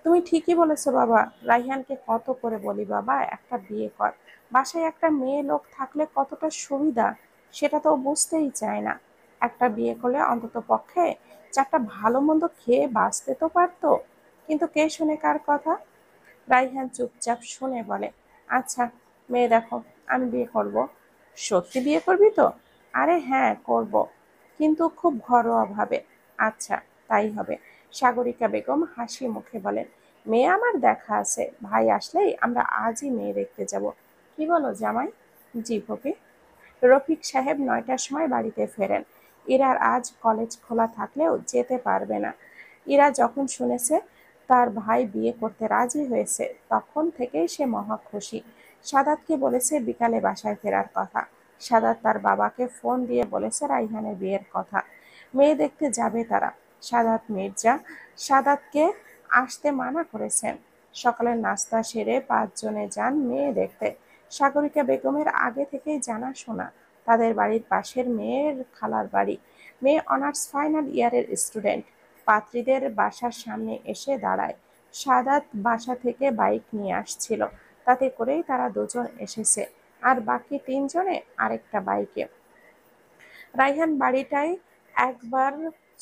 তুমি ঠিকই বলেছো বাবা। রাইহানকে কত করে বলি বাবা একটা বিয়ে কর, বাসায় একটা মেয়ে লোক থাকলে কতটা সুবিধা সেটা তো ও বুঝতেই চায় না। একটা বিয়ে করলে অন্তত পক্ষে চারটা ভালো মন্দ খেয়ে বাঁচতে তো পারতো। কিন্তু কে শুনে কার কথা? রাইহান চুপচাপ শুনে বলে, আচ্ছা, মেয়ে দেখো, আমি বিয়ে করব। সত্যি বিয়ে করবি তো? আরে হ্যাঁ করব, কিন্তু খুব ঘরোয়া ভাবে। আচ্ছা, তাই হবে। সাগরিকা বেগম হাসি মুখে বলেন, মেয়ে আমার দেখা আছে, ভাই আসলেই আমরা আজই মেয়ে দেখতে যাব। কি বলো জামাই? জি ফুপি। রফিক সাহেব 9টার সময় বাড়িতে ফেরেন। ইরার আজ কলেজ খোলা থাকলেও যেতে পারবে না। ইরা যখন শুনেছে তার ভাই বিয়ে করতে রাজি হয়েছে তখন থেকেই সে মহা খুশি। সাদাতকে বলেছে বিকালে বাসায় ফেরার কথা। সাদাত তার বাবাকে ফোন দিয়ে বলেছে রাইহানের বিয়ের কথা। মেয়ে দেখতে যাবে তারা। সাদাত মির্জা সাদাতকে আসতে মানা করেছেন। সকালের নাস্তা সেরে ৫ জনে যান মেয়ে দেখতে। সাগরিকা বেগমের আগে থেকেই জানাশোনা, তাদের বাড়ির পাশের মেয়ের খালার বাড়ি। মেয়ে অনার্স ফাইনাল ইয়ারের স্টুডেন্ট। পাত্রীদের বাসার সামনে এসে দাঁড়ায়। সাদাত বাসা থেকে বাইক নিয়ে আসছিল, তাতে করেই তারা দুজন এসেছে, আর বাকি ৩ জনে আরেকটা বাইকে। রায়হান বাড়িটায় একবার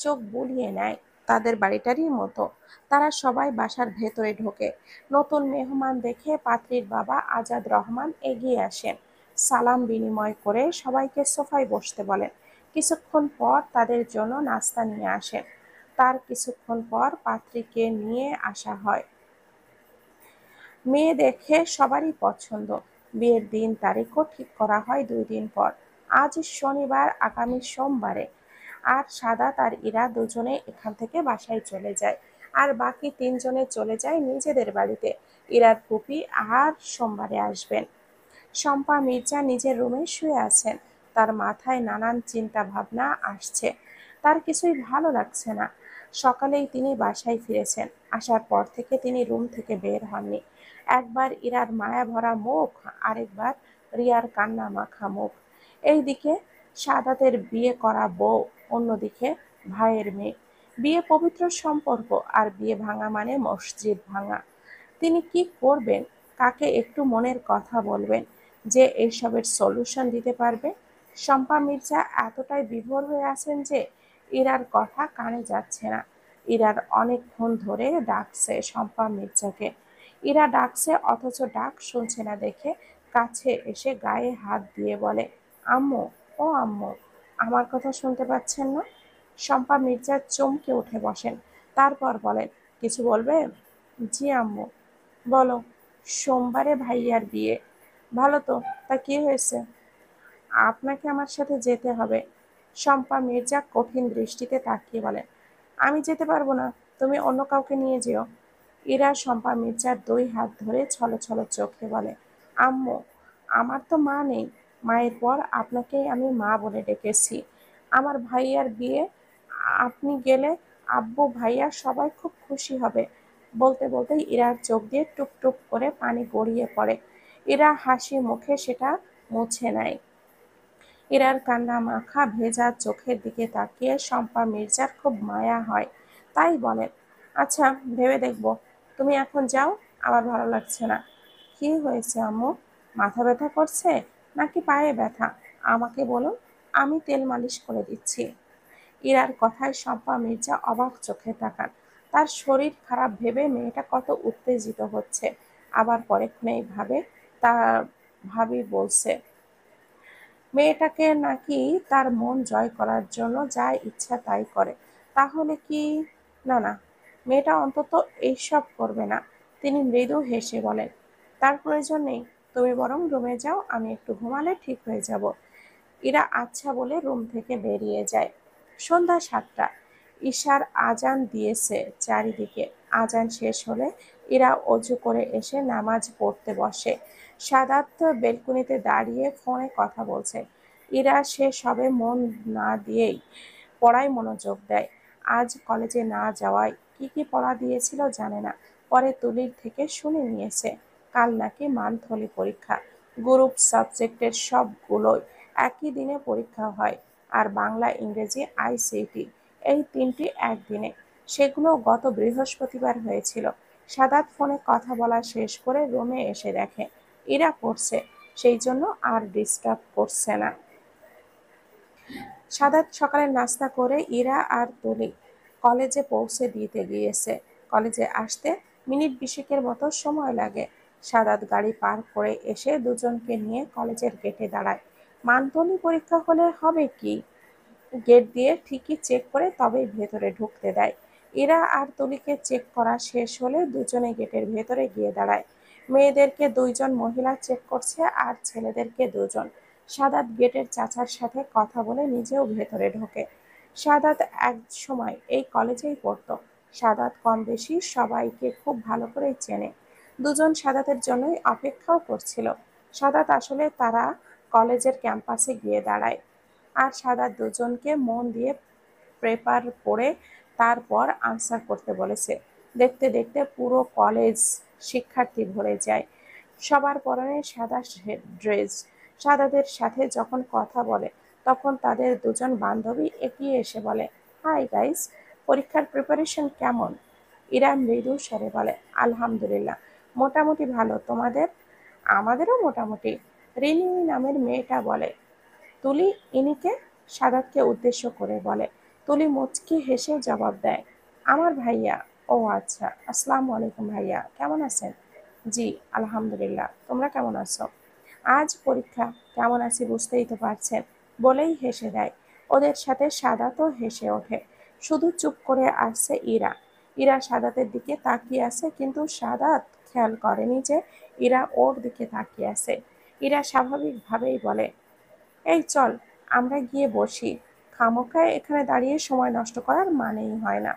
চোখ বুলিয়ে নেয়, তাদের বাড়িটারই মতো। তারা সবাই বাসার ভেতরে ঢোকে। নতুন মেহমান দেখে পাত্রীর বাবা আজাদ রহমান এগিয়ে আসেন। সালাম বিনিময় করে সবাইকে সোফায় বসতে বলেন। কিছুক্ষণ পর তাদের জন্য নাস্তা নিয়ে আসেন। তার কিছুক্ষণ পর পাত্রীকে নিয়ে আসা হয়। মেয়ে দেখে সবারই পছন্দ। বিয়ের দিন তারিখও ঠিক করা হয় ২ দিন পর। আজ শনিবার, আগামী সোমবারে। আর সাদাত আর ইরা দুজনে এখান থেকে বাসায় চলে যায়, আর বাকি ৩ জনে চলে যায় নিজেদের বাড়িতে। ইরার ফুপি আর সোমবারে আসবেন। শম্পা মির্জা নিজের রুমে শুয়ে আছেন। তার মাথায় নানান চিন্তা ভাবনা আসছে। তার কিছুই ভালো লাগছে না। সকালেই তিনি বাসায় ফিরেছেন। আসার পর থেকে তিনি রুম থেকে বের হননি। একবার ইরার মায়া ভরা মুখ, আরেকবার রিয়ার কান্না মাখা মুখ। এইদিকে সাদাতের বিয়ে করা বউ, অন্যদিকে ভাইয়ের মেয়ে। বিয়ে পবিত্র সম্পর্ক, আর বিয়ে ভাঙা মানে মসজিদ ভাঙা। তিনি কি করবেন? কাকে একটু মনের কথা বলবেন যে এইসবের সলিউশন দিতে পারবে? শম্পা মির্জা এতটাই বিভোর হয়ে আছেন যে ইরার কথা কানে যাচ্ছে না। ইরার অনেকক্ষণ ধরে ডাকছে শম্পা মির্জাকে। ইরা ডাকছে অথচ ডাক শুনছে না দেখে কাছে এসে গায়ে হাত দিয়ে বলে, আম্মু, ও আম্মু, আমার কথা শুনতে পাচ্ছেন না? শম্পা মির্জা চমকে উঠে বসেন। তারপর বলেন, কিছু বলবে? জি আম্মু। বলো। সোমবারে ভাইয়ার বিয়ে। ভালো তো, তা কি হয়েছে? আপনাকে আমার সাথে যেতে হবে। শম্পা মির্জা কঠিন দৃষ্টিতে তাকিয়ে বলেন, আমি যেতে পারবো না, তুমি অন্য কাউকে নিয়ে যেও। ইরা শম্পা মির্জার ২ হাত ধরে ছলছল চোখে বলে, আম্মু, আমার তো মা নেই। মায়ের পর আপনাকেই আমি মা বলে ডেকেছি। আমার ভাইয়ার বিয়ে, আপনি গেলে আব্বু, ভাইয়া সবাই খুব খুশি হবে। বলতে বলতেই ইরার চোখ দিয়ে টুপ টুপ করে পানি গড়িয়ে পড়ে। ইরা হাসি মুখে সেটা মুছে নেয়। ইরার কান্না মাখা ভেজা চোখের দিকে তাকিয়ে শম্পা মির্জার খুব মায়া হয়। তাই বলেন, আচ্ছা, ভেবে দেখব। তুমি এখন যাও, আমার ভালো লাগছে না। কি হয়েছে আম্মু? মাথা ব্যথা করছে নাকি পায়ে ব্যথা? আমাকে বলুন, আমি তেল মালিশ করে দিচ্ছি। ইরার কথায় শম্পা মির্জা অবাক চোখে তাকান। তার শরীর খারাপ ভেবে মেয়েটা কত উত্তেজিত হচ্ছে। আবার পরেক্ষণেই ভাবে, তার ভাবি বলছে মেয়েটাকে নাকি তার মন জয় করার জন্য যা ইচ্ছা তাই করে। তাহলে কি? না না, মেয়েটা অন্তত এইসব করবে না। তিনি মৃদু হেসে বলেন, তার প্রয়োজন নেই। তুমি বরং রুমে যাও, আমি একটু ঘুমালে ঠিক হয়ে যাব। এরা আচ্ছা বলে রুম থেকে বেরিয়ে যায়। সন্ধ্যা ৭টা। ঈশার আজান দিয়েছে চারিদিকে। আজান শেষ হলে এরা অজু করে এসে নামাজ পড়তে বসে। সাদাত বেলকনিতে দাঁড়িয়ে ফোনে কথা বলছে। ইরা সে সবে মন না দিয়েই পড়ায় মনোযোগ দেয়। আজ কলেজে না যাওয়ায় কি কি পড়া দিয়েছিল জানে না। পরে তুলির থেকে শুনে নিয়েছে কাল নাকি মান্থলি পরীক্ষা। গ্রুপ সাবজেক্টের সবগুলোই একই দিনে পরীক্ষা হয়, আর বাংলা, ইংরেজি, আইসিটি এই ৩টি একদিনে। সেগুলো গত বৃহস্পতিবার হয়েছিল। সাদাত ফোনে কথা বলা শেষ করে রুমে এসে দেখে ইরা পড়ছে, সেই জন্য আর ডিস্টার্ব করছে না। সাদাত সকালে নাস্তা করে ইরা আর তুলি কলেজে পৌঁছে দিতে গিয়েছে। কলেজে আসতে মিনিট ২০-এর মতো সময় লাগে। সাদাত গাড়ি পার করে এসে দুজনকে নিয়ে কলেজের গেটে দাঁড়ায়। মান্থলি পরীক্ষা হলে হবে কি, গেট দিয়ে ঠিকই চেক করে তবেই ভেতরে ঢুকতে দেয়। ইরা আর তুলিকে চেক করা শেষ হলে দুজনে গেটের ভেতরে গিয়ে দাঁড়ায়। মেয়েদেরকে ২ জন মহিলা চেক করছে আর ছেলেদেরকে ২ জন। সাদাত গেটের চাচার সাথে কথা বলে নিজেও ভেতরে ঢোকে। সাদাত এক সময় এই কলেজেই পড়তো। সাদাত কম বেশি সবাইকে খুব ভালো করেই চেনে। দুজন সাদাতের জন্যই অপেক্ষাও করছিল। সাদাত আসলে তারা কলেজের ক্যাম্পাসে গিয়ে দাঁড়ায়। আর সাদাত দুজনকে মন দিয়ে পেপার পড়ে তারপর আনসার করতে বলেছে। দেখতে দেখতে পুরো কলেজ শিক্ষার্থী ভরে যায়। সবার পরনে সাদা ড্রেস। সাদাদের সাথে যখন কথা বলে তখন তাদের দুজন বান্ধবী এগিয়ে এসে বলে, হাই গাইস, পরীক্ষার প্রিপারেশন কেমন? ইরা মৃদু স্বরে বলে, আলহামদুলিল্লাহ, মোটামুটি ভালো। তোমাদের? আমাদেরও মোটামুটি, রিনি নামের মেয়েটা বলে। তুলি ইনিকে? সাদাতকে উদ্দেশ্য করে বলে। তুলি মুচকি হেসে জবাব দেয়, আমার ভাইয়া। ও আচ্ছা, আসসালামু আলাইকুম ভাইয়া, কেমন আছেন? জি আলহামদুলিল্লাহ, তোমরা কেমন আছো? আজ পরীক্ষা, কেমন আছি বুঝতেই তো পারছেন, বলেই হেসে দেয়। ওদের সাথে সাদাতও হেসে ওঠে। শুধু চুপ করে আসছে ইরা। ইরা সাদাতের দিকে তাকিয়ে আছে, কিন্তু সাদাত খেয়াল করেনি যে ইরা ওর দিকে তাকিয়ে আছে। ইরা স্বাভাবিকভাবেই বলে, এই চল, আমরা গিয়ে বসি, খামোখায় এখানে দাঁড়িয়ে সময় নষ্ট করার মানেই হয় না।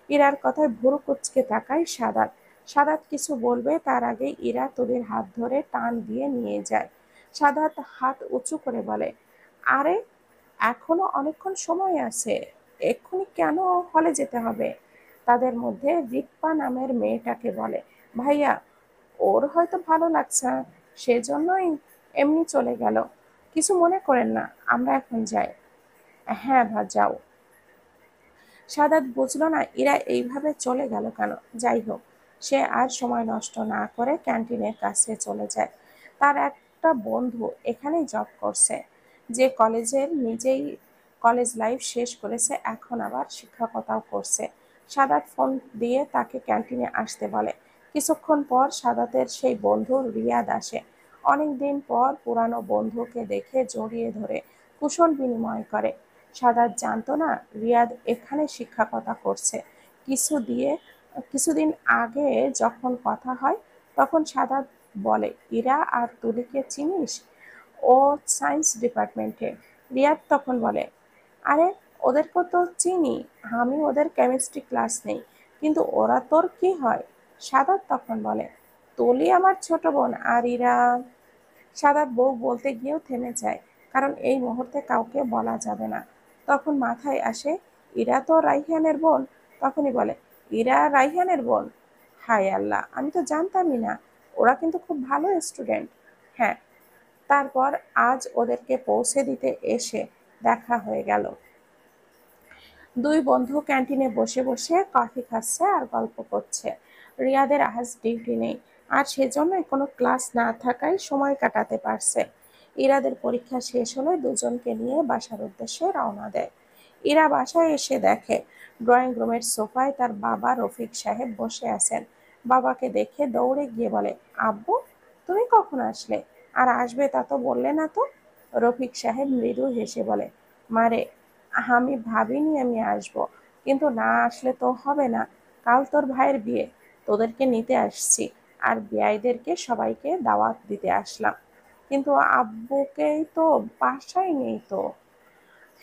ইরার কথায় ভুরু কুঁচকে তাকায় সাদাত। সাদাত কিছু বলবে তার আগে ইরা তুলির হাত ধরে টান দিয়ে নিয়ে যায়। সাদাত হাত উঁচু করে বলে, আরে এখনো অনেকক্ষণ সময় আছে, এক্ষুনি কেন হলে যেতে হবে? তাদের মধ্যে রিক্পা নামের মেয়েটাকে বলে, ভাইয়া, ওর হয়তো ভালো লাগছে না, সেজন্যই এমনি চলে গেল। কিছু মনে করেন না, আমরা এখন যাই। হ্যাঁ যাও। সাদাত বুঝল না এরা এইভাবে চলে গেল কেন। যাই হোক, সে আর সময় নষ্ট না করে ক্যান্টিনের কাছে চলে যায়। তার একটা বন্ধু এখানেই জব করছে, যে কলেজের নিজেই কলেজ লাইফ শেষ করেছে, এখন আবার শিক্ষকতাও করছে। সাদাত ফোন দিয়ে তাকে ক্যান্টিনে আসতে বলে। কিছুক্ষণ পর সাদাতের সেই বন্ধু রিয়াদ আসে। অনেকদিন পর পুরানো বন্ধুকে দেখে জড়িয়ে ধরে কুশল বিনিময় করে। সাদাত জানতো না রিয়াদ এখানে শিক্ষকতা করছে। কিছু দিয়ে কিছুদিন আগে যখন কথা হয় তখন সাদাত বলে, ইরা আর তুলিকে চিনিস? ও সায়েন্স ডিপার্টমেন্টে। রিয়াদ তখন বলে, আরে ওদেরকে তো চিনি, আমি ওদের কেমিস্ট্রি ক্লাস নেই, কিন্তু ওরা তোর কি হয়? সাদাত তখন বলে, তুলি আমার ছোট বোন আর ইরা। সাদাত বউ বলতে গিয়েও থেমে যায়, কারণ এই মুহূর্তে কাউকে বলা যাবে না। তখন মাথায় আসে ইরা তো রাইহানের বোন। তখনই বলে, ইরা রাইহানের বোন? হায় আল্লাহ, আমি তো জানতামই না। ওরা কিন্তু খুব ভালো স্টুডেন্ট। হ্যাঁ। তারপর আজ ওদেরকে পৌঁছে দিতে এসে দেখা হয়ে গেল। দুই বন্ধু ক্যান্টিনে বসে বসে কফি খাচ্ছে আর গল্প করছে। রিয়াদের আজ ডিউটি নেই, আর সেজন্যই কোনো ক্লাস না থাকায় সময় কাটাতে পারছে। ইরাদের পরীক্ষা শেষ হলে দুজনকে নিয়ে বাসার উদ্দেশ্যে রওনা দেয়। ইরা বাসায় এসে দেখে ড্রয়িং রুমের সোফায় তার বাবা রফিক সাহেব বসে আছেন। বাবাকে দেখে দৌড়ে গিয়ে বলে, আব্বু, তুমি কখন আসলে? আর আসবে তা তো বললে না তো? রফিক সাহেব মৃদু হেসে বলে, মারে, আমি ভাবিনি আমি আসব, কিন্তু না আসলে তো হবে না। কাল তোর ভাইয়ের বিয়ে, তোদেরকে নিতে আসছি, আর বেয়াইদেরকে সবাইকে দাওয়াত দিতে আসলাম। কিন্তু আব্বুকেই তো বাসায় নেই তো।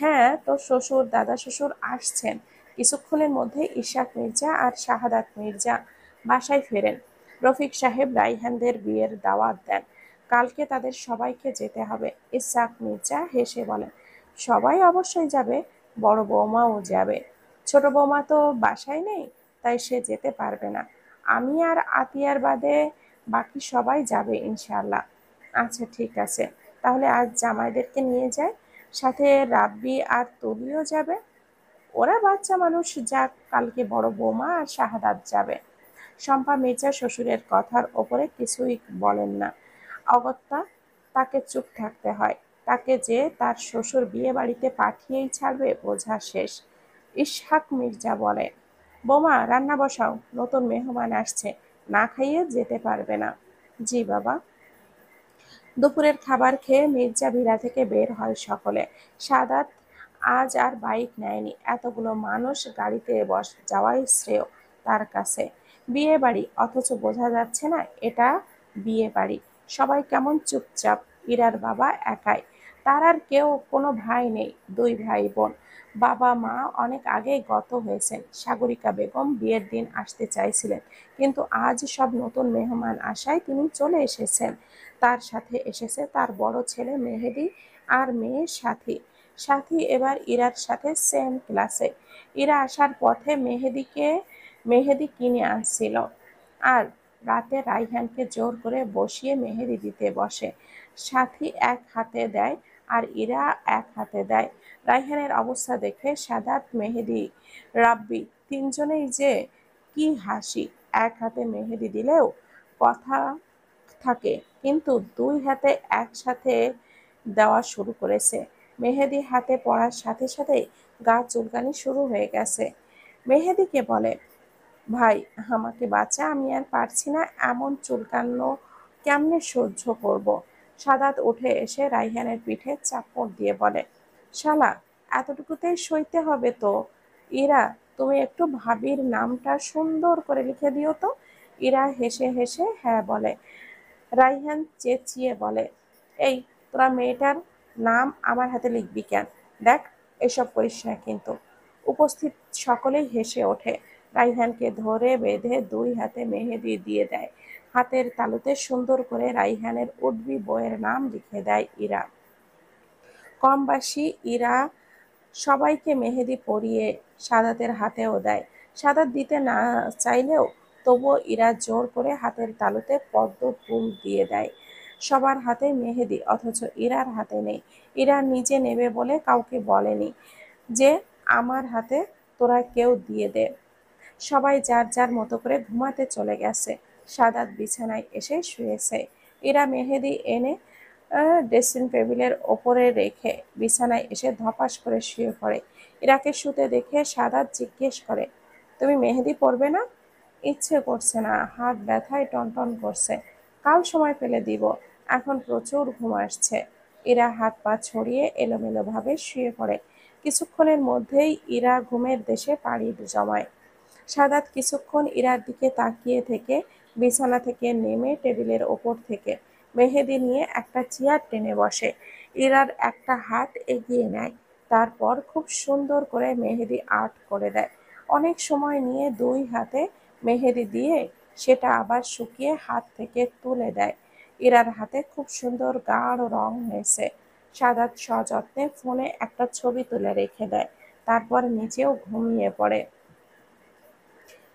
হ্যাঁ, তোর শ্বশুর দাদা শ্বশুর আসছেন। কিছুক্ষণের মধ্যে ইশাক মির্জা আর শাহাদাত মির্জা বাসায় ফেরেন। রফিক সাহেব রাইহানদের বিয়ের দাওয়াত দেন। কালকে তাদের সবাইকে যেতে হবে। ইশাক মির্জা হেসে বলেন, সবাই অবশ্যই যাবে, বড় বৌমাও যাবে। ছোট বৌমা তো বাসায় নেই, তাই সে যেতে পারবে না। আমি আর আতিয়ার বাদে বাকি সবাই যাবে ইনশাআল্লাহ। আচ্ছা ঠিক আছে, তাহলে আজ জামাইদেরকে নিয়ে যায়, সাথে রাব্বি আর তুলিও যাবে। ওরা বাচ্চা মানুষ, যাক, কালকে বড় বৌমা আর শাহাদাত যাবে। শম্পা মির্জা শ্বশুরের কথার ওপরে কিছুই বলেন না। অগত্যা তাকে চুপ থাকতে হয়। তাকে যে তার শ্বশুর বিয়ে বাড়িতে পাঠিয়েই ছাড়বে বোঝা শেষ। ইসহাক মির্জা বলে, বৌমা রান্না বসাও, নতুন মেহমান আসছে, না খাইয়ে যেতে পারবে না। জি বাবা। দুপুরের খাবার খেয়ে মির্জা ভিলা থেকে বের হয় সকলে। সাদাত আজ আর বাইক নেয়নি। এতগুলো মানুষ গাড়িতে যাওয়াই শ্রেয় তার কাছে। বিয়ে বাড়ি, অথচ বোঝা যাচ্ছে না এটা বিয়ে বাড়ি। সবাই কেমন চুপচাপ। ইরার বাবা একাই, তার আর কেউ কোনো ভাই নেই, দুই ভাই বোন। বাবা মা অনেক আগেই গত হয়েছেন। সাগরিকা বেগম বিয়ের দিন আসতে চাইছিলেন, কিন্তু আজ সব নতুন মেহমান আসায় তিনি চলে এসেছেন। তার সাথে এসেছে তার বড় ছেলে মেহেদি আর মেয়ে সাথী। সাথী এবার ইরার সাথে সেম ক্লাসে। ইরা আসার পথে মেহেদি কিনে আনছিল, আর রাতে রাইহানকে জোর করে বসিয়ে মেহেদি দিতে বসে। সাথী এক হাতে দেয় আর ইরা এক হাতে দেয়। রাইহানের অবস্থা দেখে সাদাত, মেহেদি, রাব্বি তিনজনেই যে কি হাসি। এক হাতে মেহেদি দিলেও কথা থাকে, কিন্তু দুই হাতে একসাথে দেওয়া শুরু করেছে। মেহেদি হাতে পড়ার সাথে সাথেই গা চুলকানি শুরু হয়ে গেছে। মেহেদিকে বলে, ভাই আমাকে বাঁচা, আমি আর পারছি না, এমন চুলকানো কেমনে সহ্য করব। সাদাত উঠে এসে রাইহানের পিঠে চাপড় দিয়ে বলে, শালা এতটুকুতেই সইতে হবে তো। ইরা, তুমি একটু ভাবির নামটা সুন্দর করে লিখে দিও তো। ইরা হেসে হেসে হ্যাঁ বলে। রাইহান চেঁচিয়ে বলে, এই তোরা মেয়েটার নাম আমার হাতে লিখবি কেন? দেখ, এসব করিস না কিন্তু। উপস্থিত সকলেই হেসে ওঠে। রাইহানকে ধরে বেঁধে দুই হাতে মেহেদি দিয়ে দেয়। হাতের তালুতে সুন্দর করে রাইহানের উঠবি বইয়ের নাম লিখে দেয় ইরা। কমবাসী ইরা সবাইকে মেহেদি পরিয়ে সাদাতের হাতেও দেয়। সাদাত দিতে না চাইলেও তবুও ইরা জোর করে হাতের তালুতে পদ্ম ফুল দিয়ে দেয়। সবার হাতে মেহেদি, অথচ ইরার হাতে নেই। ইরা নিজে নেবে বলে কাউকে বলেনি যে আমার হাতে তোরা কেউ দিয়ে দে। সবাই যার যার মতো করে ঘুমাতে চলে গেছে। সাদাত বিছানায় এসে শুয়েছে। ইরা মেহেদি এনে ড্রেসিং টেবিলের ওপরে রেখে বিছানায় এসে ধপাস করে শুয়ে পড়ে। ইরাকে শুতে দেখে সাদাত জিজ্ঞেস করে, তুমি মেহেদি পরবে না? ইচ্ছে করছে না, হাত ব্যথায় টনটন করছে, কাল সময় পেলে দিব, এখন প্রচুর ঘুম আসছে। ইরা হাত পা ছড়িয়ে এলোমেলো ভাবে শুয়ে পড়ে। কিছুক্ষণের মধ্যেই ইরা ঘুমের দেশে পাড়ি জমায়। সাদাত কিছুক্ষণ ইরার দিকে তাকিয়ে থেকে বিছানা থেকে নেমে টেবিলের ওপর থেকে মেহেদি নিয়ে একটা চেয়ার টেনে বসে। ইরার একটা হাত এগিয়ে নেয়, তারপর খুব সুন্দর করে মেহেদি আর্ট করে দেয়। অনেক সময় নিয়ে দুই হাতে মেহেদি দিয়ে সেটা আবার শুকিয়ে হাত থেকে তুলে দেয়। ইরার হাতে খুব সুন্দর গাঢ় রং হয়েছে। সাদাত সযত্নে ফোনে একটা ছবি তুলে রেখে দেয়, তারপর নিজেও ঘুমিয়ে পড়ে।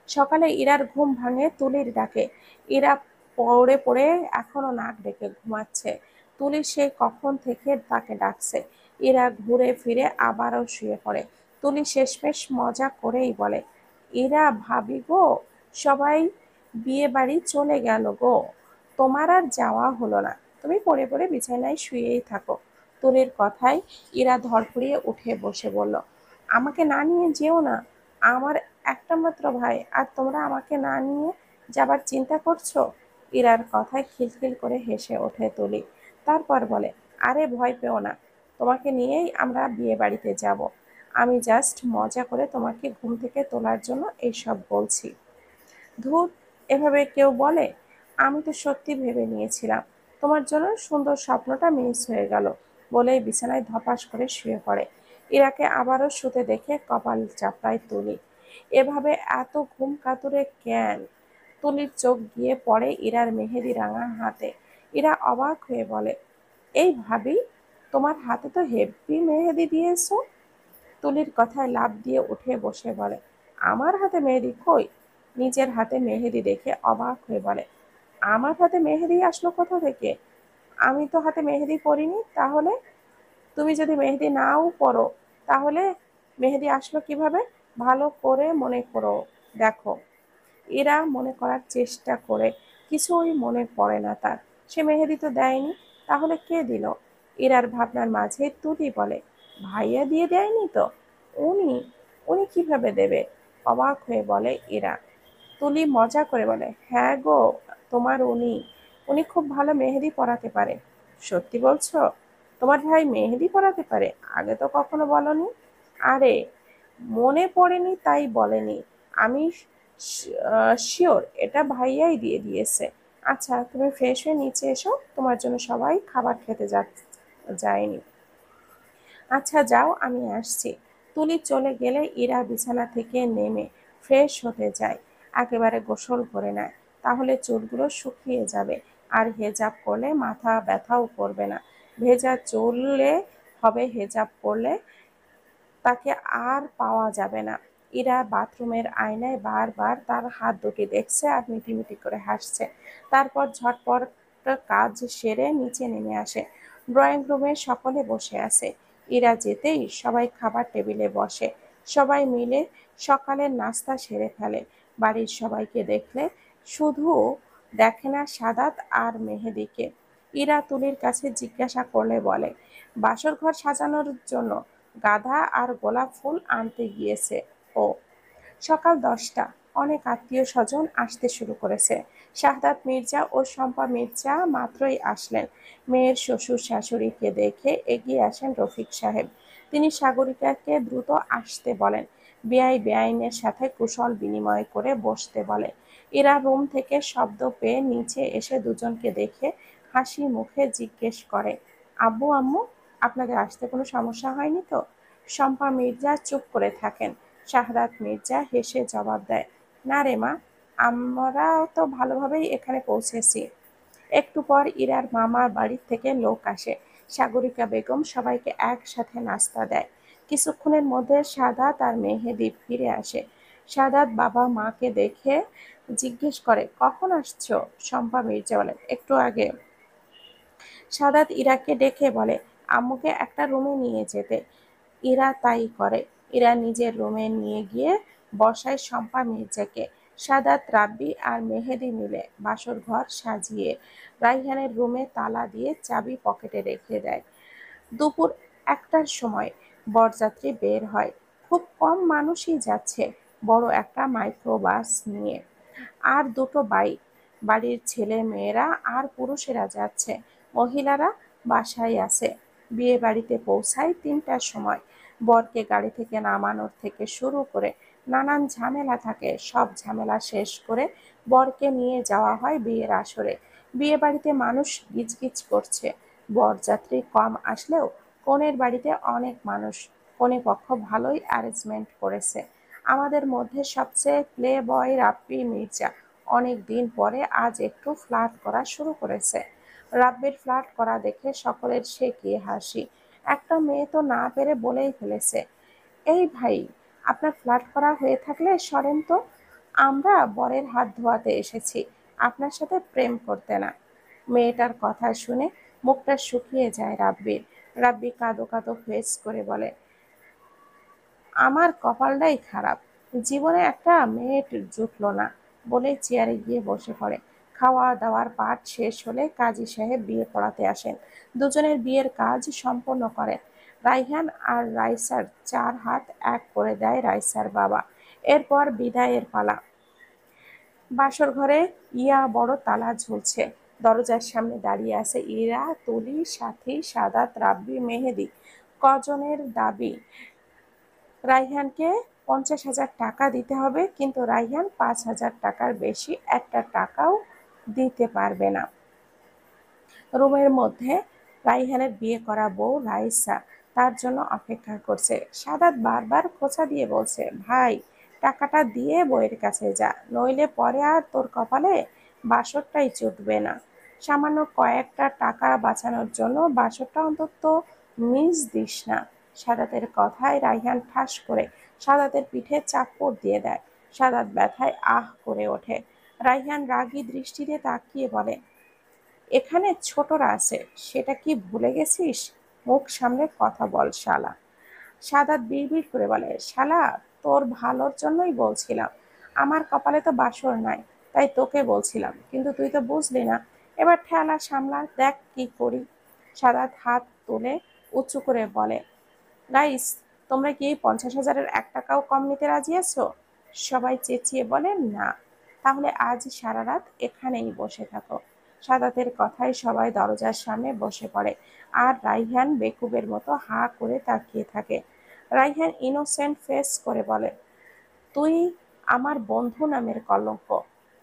সকালে ইরার ঘুম ভাঙে তুলির ডাকে। ইরা পড়ে পড়ে এখনো নাক ডেকে ঘুমাচ্ছে। তুলি সেই কখন থেকে তাকে ডাকছে। ইরা ঘুরে ফিরে আবারও শুয়ে পড়ে। তুলি শেষমেশ মজা করেই বলে, ইরা ভাবি গো, সবাই বিয়ে বাড়ি চলে গেল গো, তোমার আর যাওয়া হলো না, তুমি পড়ে পড়ে বিছানায় শুয়েই থাকো। তুলির কথায় ইরা ধরফড়িয়ে উঠে বসে বলল, আমাকে না নিয়ে যেও না, আমার একটা মাত্র ভাই, আর তোমরা আমাকে না নিয়ে যাবার চিন্তা করছো? ইরার কথায় খিলখিল করে হেসে ওঠে তুলি। তারপর বলে, আরে ভয় পেও না, তোমাকে নিয়েই আমরা বিয়ে বাড়িতে যাব। আমি জাস্ট মজা করে তোমাকে ঘুম থেকে তোলার জন্য এইসব বলছি। ধুর, এভাবে কেউ বলে? আমি তো সত্যি ভেবে নিয়েছিলাম তোমার জন্য সুন্দর স্বপ্নটা মিস হয়ে গেল। বলেই বিছানায় ধপাস করে শুয়ে পড়ে। ইরাকে আবারও শুতে দেখে কপাল চাপড়ায় তুলি। এভাবে এত ঘুম কাতুরে কেন? তুলির চোখ গিয়ে পড়ে ইরার মেহেদি রাঙা হাতে। ইরা অবাক হয়ে বলে, এই ভাবি, তোমার হাতে তো হেব্বি মেহেদি দিয়েছো। তুলির কথায় লাফ দিয়ে উঠে বসে বলে, আমার হাতে মেহেদি কই? নিজের হাতে মেহেদি দেখে অবাক হয়ে বলে, আমার হাতে মেহেদি আসলো কোথা থেকে? আমি তো হাতে মেহেদি পরিনি। তাহলে তুমি যদি মেহেদি নাও পরো, তাহলে মেহেদি আসলো কিভাবে? ভালো করে মনে করো, দেখো। এরা মনে করার চেষ্টা করে, কিছুই মনে পড়ে না তার। সে মেহেদি তো দেয়নি, তাহলে কে দিল? এরার ভাবনার মাঝে তুলি বলে, ভাইয়া দিয়ে দেয়নি তো? উনি উনি কিভাবে দেবে? অবাক হয়ে বলে এরা। তুলি মজা করে বলে, হ্যাঁ গো, তোমার উনি উনি খুব ভালো মেহেদি পরাতে পারে। সত্যি বলছো? তোমার ভাই মেহেদি পরাতে পারে? আগে তো কখনো বলনি। আরে, মনে পড়েনি তাই বলেনি। আমি শিওর এটা ভাইয়াই দিয়ে দিয়েছে। আচ্ছা, তুমি ফ্রেশ হয়ে নিচে এসো, তোমার জন্য সবাই খাবার খেতে যায়নি। আচ্ছা যাও, আমি আসছি। তুলি চলে গেলে ইরা বিছানা থেকে নেমে ফ্রেশ হতে যায়। একেবারে গোসল করে নেয়, তাহলে চুলগুলো শুকিয়ে যাবে। আর হেজাব করলে মাথা ব্যথাও করবে না। ভেজা চুলে হবে হেজাব পরলে তাকে আর পাওয়া যাবে না। ইরা বাথরুমের আয়নায় বারবার তার হাত দুটি দেখছে আর মিটিমিটি করে হাসছে। তারপর ঝটপট কাজ সেরে নিচে নেমে আসে। ড্রয়িং রুমে সকলে বসে আছে। ইরা যেতেই সবাই খাবার টেবিলে বসে। সবাই মিলে সকালের নাস্তা সেরে ফেলে। বাড়ির সবাইকে দেখলে শুধু দেখে না সাদাত আর মেহেদিকে। ইরা তুলির কাছে জিজ্ঞাসা করলে বলে, বাসর ঘর সাজানোর জন্য গাঁদা আর গোলাপ ফুল আনতে গিয়েছে ও। সকাল 10টা, অনেক আত্মীয় স্বজন আসতে শুরু করেছে। শাহাদাত মির্জা ও শম্পা মির্জা মাত্রই আসলেন। মেয়ের শ্বশুর শাশুড়িকে দেখে এগিয়ে আসেন রফিক সাহেব। তিনি সাগরিকাকে দ্রুত আসতে বলেন। বেআইনের সাথে কুশল বিনিময় করে বসতে বলে। এরা রুম থেকে শব্দ পেয়ে নিচে এসে দুজনকে দেখে হাসি মুখে জিজ্ঞেস করে, আব্বু আম্মু, আপনাদের আসতে কোনো সমস্যা হয়নি তো? শম্পা মির্জা চুপ করে থাকেন। শাহাদাত মির্জা হেসে জবাব দেয়, না রে মা, আমরা তো ভালোভাবেই এখানে পৌঁছেছি। একটু পর ইরার মামার বাড়ি থেকে লোক আসে। সাগরিকা বেগম সবাইকে একসাথে নাস্তা দেয়। কিছুক্ষণের মধ্যে সাদাত আর মেহেদি ফিরে আসে। সাদাত বাবা মাকে দেখে জিজ্ঞেস করে, কখন আসছো? শম্পা মির্জা বলেন, একটু আগে। সাদাত ইরাকে ডেকে বলে, আম্মুকে একটা রুমে নিয়ে যেতে। ইরা তাই করে। ইরা নিজের রুমে নিয়ে গিয়ে বসায় শম্পা মির্জাকে। সাদাত, রাব্বি আর মেহেদি মিলে বাসর ঘর সাজিয়ে রাইহানের রুমে তালা দিয়ে চাবি পকেটে রেখে দেয়। দুপুর 1টার সময় বরযাত্রী বের হয়। খুব কম মানুষই যাচ্ছে, বড় একটা মাইক্রোবাস নিয়ে। আর দুটো বাইক। বাড়ির ছেলে মেয়েরা আর পুরুষেরা যাচ্ছে, মহিলারা বাসায় আছে। বিয়ে বাড়িতে পৌঁছায় 3টার সময়। বরকে গাড়ি থেকে নামানোর থেকে শুরু করে নানান ঝামেলা থাকে। সব ঝামেলা শেষ করে বরকে নিয়ে যাওয়া হয় বিয়ের আসরে। বিয়ে বাড়িতে মানুষ গিজগিজ করছে। বরযাত্রী কম আসলেও কনের বাড়িতে অনেক মানুষ। কনে পক্ষ ভালোই অ্যারেঞ্জমেন্ট করেছে। আমাদের মধ্যে সবচেয়ে প্লে বয় রাব্বি মির্জা। অনেক দিন পরে আজ একটু ফ্লার্ট করা শুরু করেছে। রাব্বির ফ্লার্ট করা দেখে সকলের সে কি হাসি। একটা মেয়ে তো না পেরে বলেই ফেলেছে, এই ভাই, আপনার ফ্লার্ট করা হয়ে থাকলে সরেন তো, আমরা বরের হাত ধোয়াতে এসেছি, আপনার সাথে প্রেম করতে না। মেয়েটার কথা শুনে মুখটা শুকিয়ে যায় রাব্বির। রাব্বি কাঁদো কাঁদো ফেস করে বলে, আমার কপালটাই খারাপ, জীবনে একটা মেয়ে জুটলো না। বলে চেয়ারে গিয়ে বসে পড়ে। খাওয়া দাওয়ার পাট শেষ হলে কাজী সাহেব বিয়ে পড়াতে আসেন। দুজনের বিয়ের কাজ সম্পন্ন করেন। রাইহান আর রাইসার 4 হাত এক করে দেয় রাইসার বাবা। এরপর বিদায়ের পালা। বাসর ঘরে ইয়া বড় তালা ঝুলছে। দরজার সামনে দাঁড়িয়ে আছে ইরা, তুলি, সাথী, সাদাত, রাব্বি, মেহেদি। কজনের দাবি রাইহানকে 50,000 টাকা দিতে হবে, কিন্তু রাইহান 5,000 টাকার বেশি একটা টাকাও দিতে পারবে না। রুমের মধ্যে রাইহানের বিয়ে করা বউ রাইসা তার জন্য অপেক্ষা করছে। সাদাত বারবার খোঁচা দিয়ে বলছে, ভাই, টাকাটা দিয়ে বউয়ের কাছে যা, নইলে পরে আর তোর কপালে বাসরটাই জুটবে না। সামান্য কয়েকটা টাকা বাঁচানোর জন্য বাসরটা অন্তত মিস দিস না। সাদাতের কথায় রাইহান ঠাস করে সাদাতের পিঠে চাপড় দিয়ে দেয়। সাদাত ব্যথায় আহ করে ওঠে। রাইহান রাগী দৃষ্টিতে তাকিয়ে বলে, এখানে ছোটরা আছে, সেটা কি ভুলে গেছিস? মুখ সামলে কথা বল শালা। সাদাত বিড়বিড় করে বলে, শালা, তোর ভালোর জন্যই বলছিলাম। আমার কপালে তো বাসর নাই, তাই তোকে বলছিলাম, কিন্তু তুই তো বুঝলি না। এবার ঠেলা সামলা, দেখ কি করি। সাদাত হাত তুলে উঁচু করে বলে, গাইস, তোমরা কি এই 50,000-এর 1 টাকাও কম নিতে রাজি আছো? সবাই চেঁচিয়ে বলে, না। তাহলে আজ সারা রাত এখানেই বসে থাকো। সাদাতের কথায় সবাই দরজার সামনে বসে পড়ে। আর রাইহান বেকুবের মতো হাঁ করে তাকিয়ে থাকে। রাইহান ইনোসেন্ট ফেস করে বলে, তুই আমার বন্ধু নামের কলঙ্ক।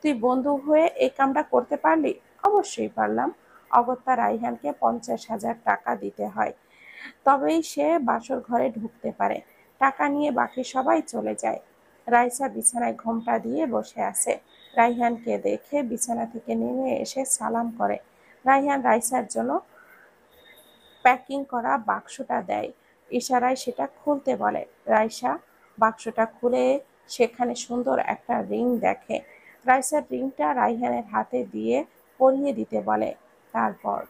তুই বন্ধু হয়ে এই কামটা করতে পারলি? অবশ্যই পারলাম। অগত্যা রাইহানকে 50,000 টাকা দিতে হয়, তবেই সে বাসর ঘরে ঢুকতে পারে। টাকা নিয়ে বাকি সবাই চলে যায়। রাইসা বিছানায় ঘোমটা দিয়ে বসে আছে। রাইহানকে দেখে বিছানা থেকে নেমে এসে সালাম করে। রাইহান রাইসার জন্য প্যাকিং করা বাক্সটা দেয়, ইশারায় সেটা খুলতে বলে। রাইসা বাক্সটা খুলে সেখানে সুন্দর একটা রিং দেখে। রাইসার রিংটা রাইহানের হাতে দিয়ে পরিয়ে দিতে বলে। তারপর